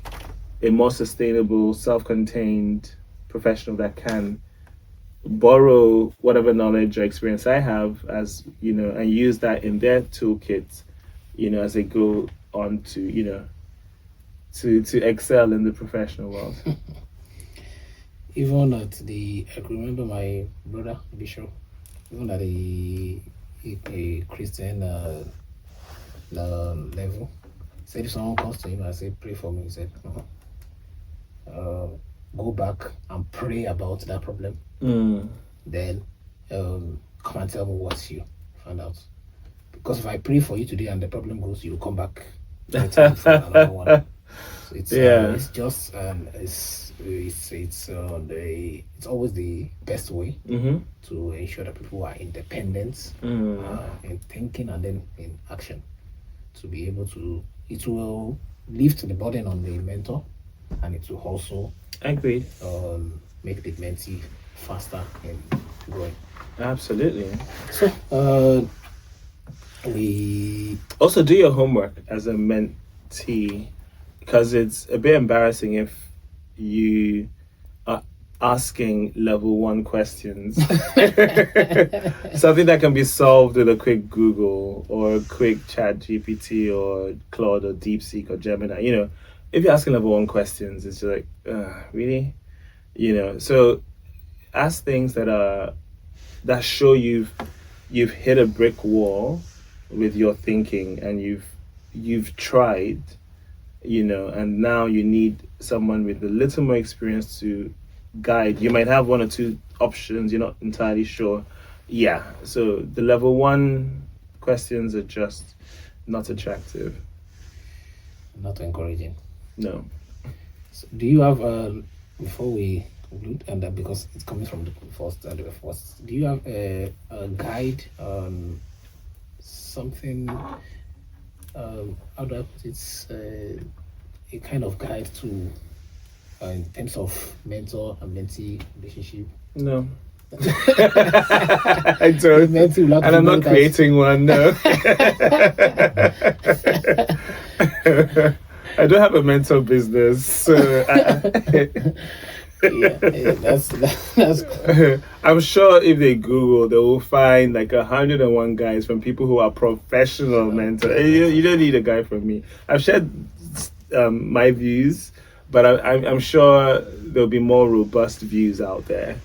a more sustainable, self-contained professional that can borrow whatever knowledge or experience I have, as and use that in their toolkit, as they go on to to excel in the professional world. Even I can remember my brother Bishop, even at a Christian level, said if someone comes to him and say, "Pray for me," he said, "Go back and pray about that problem. Then come and tell me what you found out. Because if I pray for you today and the problem goes, you will come back later for another one." So it's just it's always the best way to ensure that people are independent in thinking and then in action, to be able to. It will lift the burden on the mentor, and it will also agreed make the mentee faster in growing. Absolutely. So we Also, do your homework as a mentee, because it's a bit embarrassing if you are asking level 1 questions. Something that can be solved with a quick Google or a quick Chat GPT or Claude or DeepSeek or Gemini. If you're asking level 1 questions, it's just like, really? So ask things that show you've hit a brick wall with your thinking, and you've tried, and now you need someone with a little more experience to guide. You might have 1 or 2 options, you're not entirely sure. Yeah, so the level 1 questions are just not attractive. not encouraging. No. So do you have before we conclude, and because it's coming from the first, do you have a guide on something? How do I put it? A kind of guide to in terms of mentor and mentee relationship. No. I don't. And I'm not creating one, no. I don't have a mentor business, so that's I'm sure if they Google, they will find like 101 guys from people who are professional mentors. You don't need a guy from me. I've shared my views, but I'm sure there'll be more robust views out there.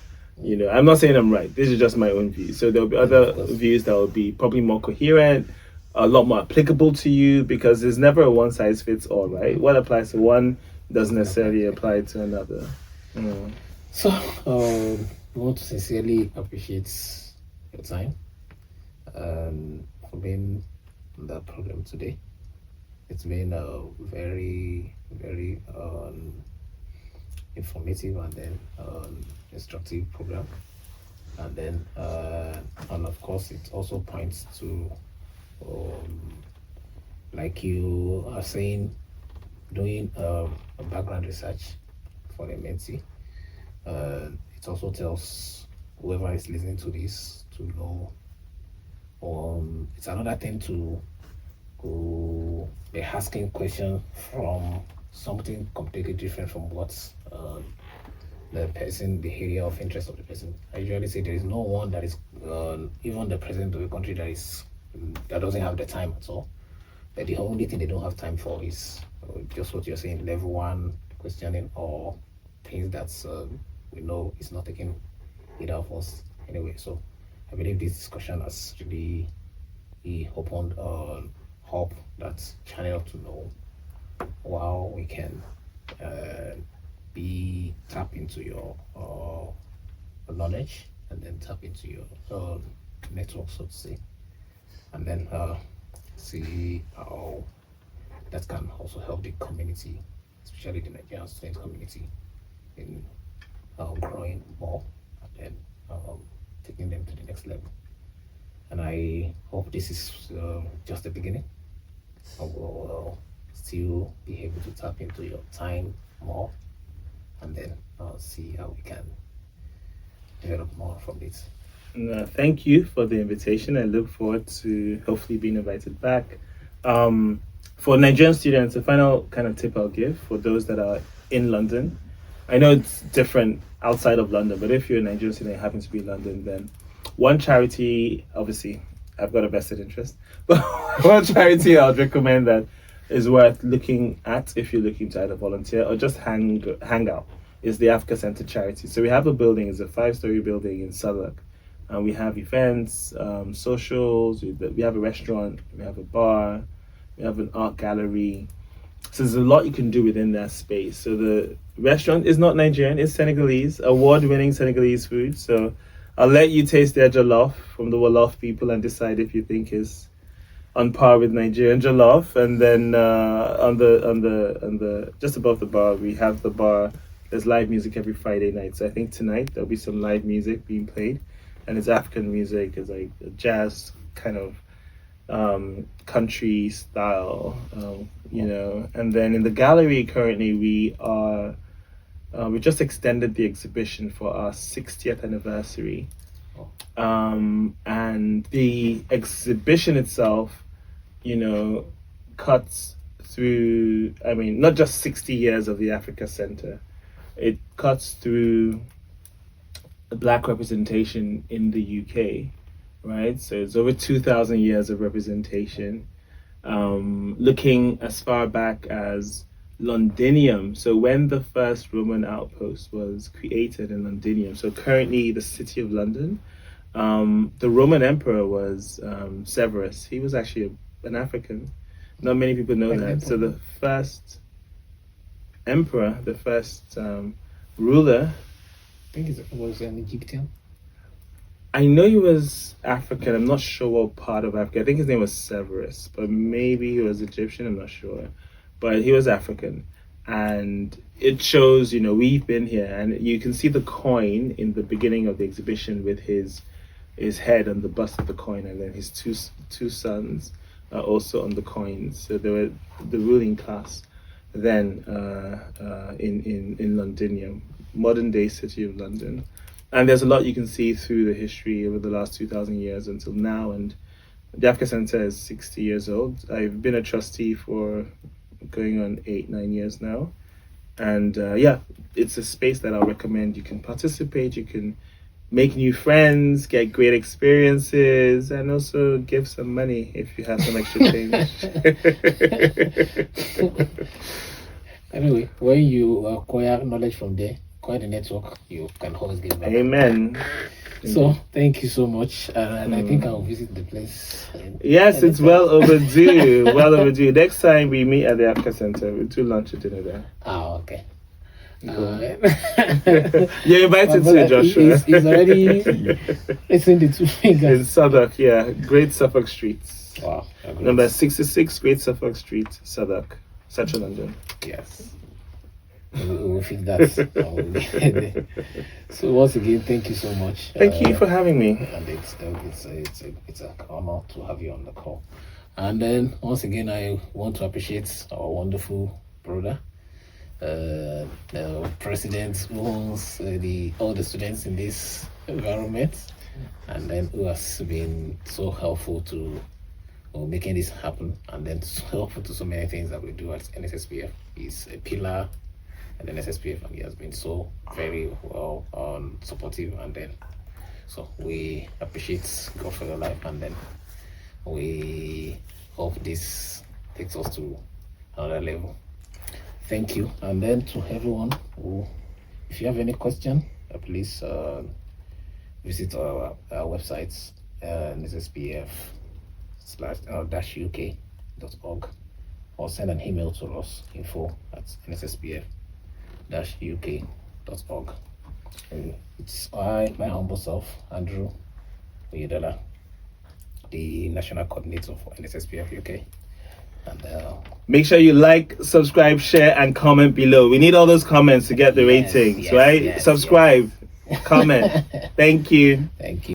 I'm not saying I'm right. This is just my own view. So there'll be other views that will be probably more coherent, a lot more applicable to you, because there's never a one size fits all, right? What applies to one doesn't necessarily apply to another. So, we want to sincerely appreciate your time for being on the program today. It's been a very, very informative and then instructive program, and then and of course it also points to like you are saying, doing a background research for the mentee. It also tells whoever is listening to this to know. It's another thing to go be asking questions from something completely different from what's the area of interest of the person. I usually say there is no one that is even the president of a country that doesn't have the time at all. But the only thing they don't have time for is just what you're saying, level 1 questioning, or things that we know is not taking either of us anyway. So I believe this discussion has really opened up that channel to know how we can tap into your knowledge, and then tap into your network, so to say, and then see how that can also help the community, especially the Nigerian student community, in growing more, and then taking them to the next level. And I hope this is just the beginning. I will still be able to tap into your time more, and then see how we can develop more from this. Thank you for the invitation. I look forward to hopefully being invited back. For Nigerian students, the final kind of tip I'll give for those that are in London. I know it's different outside of London, but if you're a Nigerian student and happen to be in London, then one charity, obviously, I've got a vested interest, but one charity I would recommend that is worth looking at if you're looking to either volunteer or just hang out is the Africa Center charity. So we have a building, it's a 5-story building in Southwark, and we have events, socials, we have a restaurant, we have a bar, we have an art gallery. So there's a lot you can do within that space. So the restaurant is not Nigerian, it's Senegalese, award-winning Senegalese food. So I'll let you taste their jollof from the Wolof people and decide if you think it's on par with Nigerian jollof. And then on the just above the bar, we have the bar. There's live music every Friday night. So I think tonight there'll be some live music being played, and it's African music. It's like a jazz kind of country style, And then in the gallery currently, we just extended the exhibition for our 60th anniversary. And the exhibition itself, cuts through, not just 60 years of the Africa Center, it cuts through Black representation in the UK, right? So it's over 2,000 years of representation, looking as far back as Londinium. So when the first Roman outpost was created in Londinium, so currently the city of London, the Roman emperor was Severus. He was actually an African. Not many people know that. So the first emperor, the first ruler, I think it was an Egyptian. I know he was African. I'm not sure what part of Africa. I think his name was Severus, but maybe he was Egyptian. I'm not sure. But he was African. And it shows, we've been here. And you can see the coin in the beginning of the exhibition with his head on the bust of the coin. And then his two sons are also on the coins. So they were the ruling class then in Londinium, modern day city of London. And there's a lot you can see through the history over the last 2,000 years until now. And the Africa Center is 60 years old. I've been a trustee for going on 8-9 years now. And it's a space that I'll recommend. You can participate, you can make new friends, get great experiences, and also give some money if you have some extra change. Anyway, when you acquire knowledge from there, acquire the network, you can always give back. Amen. So thank you so much, and I think I'll visit the place. Yes, it's well overdue. Well overdue. Next time we meet at the Africa Center, we'll do lunch or dinner there. Ah, okay. You're invited to Joshua. He's already it's in the two fingers. In Southwark, yeah. Great Suffolk Streets. Wow. Number 66, Great Suffolk Street, Southwark, Central London. Yes. We'll fix that. So once again, thank you so much. Thank you for having me. And it's an honor to have you on the call. And then once again, I want to appreciate our wonderful brother, the president who owns all the students in this environment, and then who has been so helpful to making this happen, and then so helpful to so many things that we do at NSSPF. He's a pillar at NSSPF, and he has been so very well supportive, and then so we appreciate God for your life, and then we hope this takes us to another level. Thank you. And then to everyone who, if you have any question, please visit our websites, NSSPF-UK.org, or send an email to us, info@NSSPF-UK.org. It's my humble self, Andrew Oyedala, the national coordinator for NSSPF-UK. And make sure you like, subscribe, share, and comment below. We need all those comments to get the ratings, right? Subscribe, comment. Thank you. Thank you.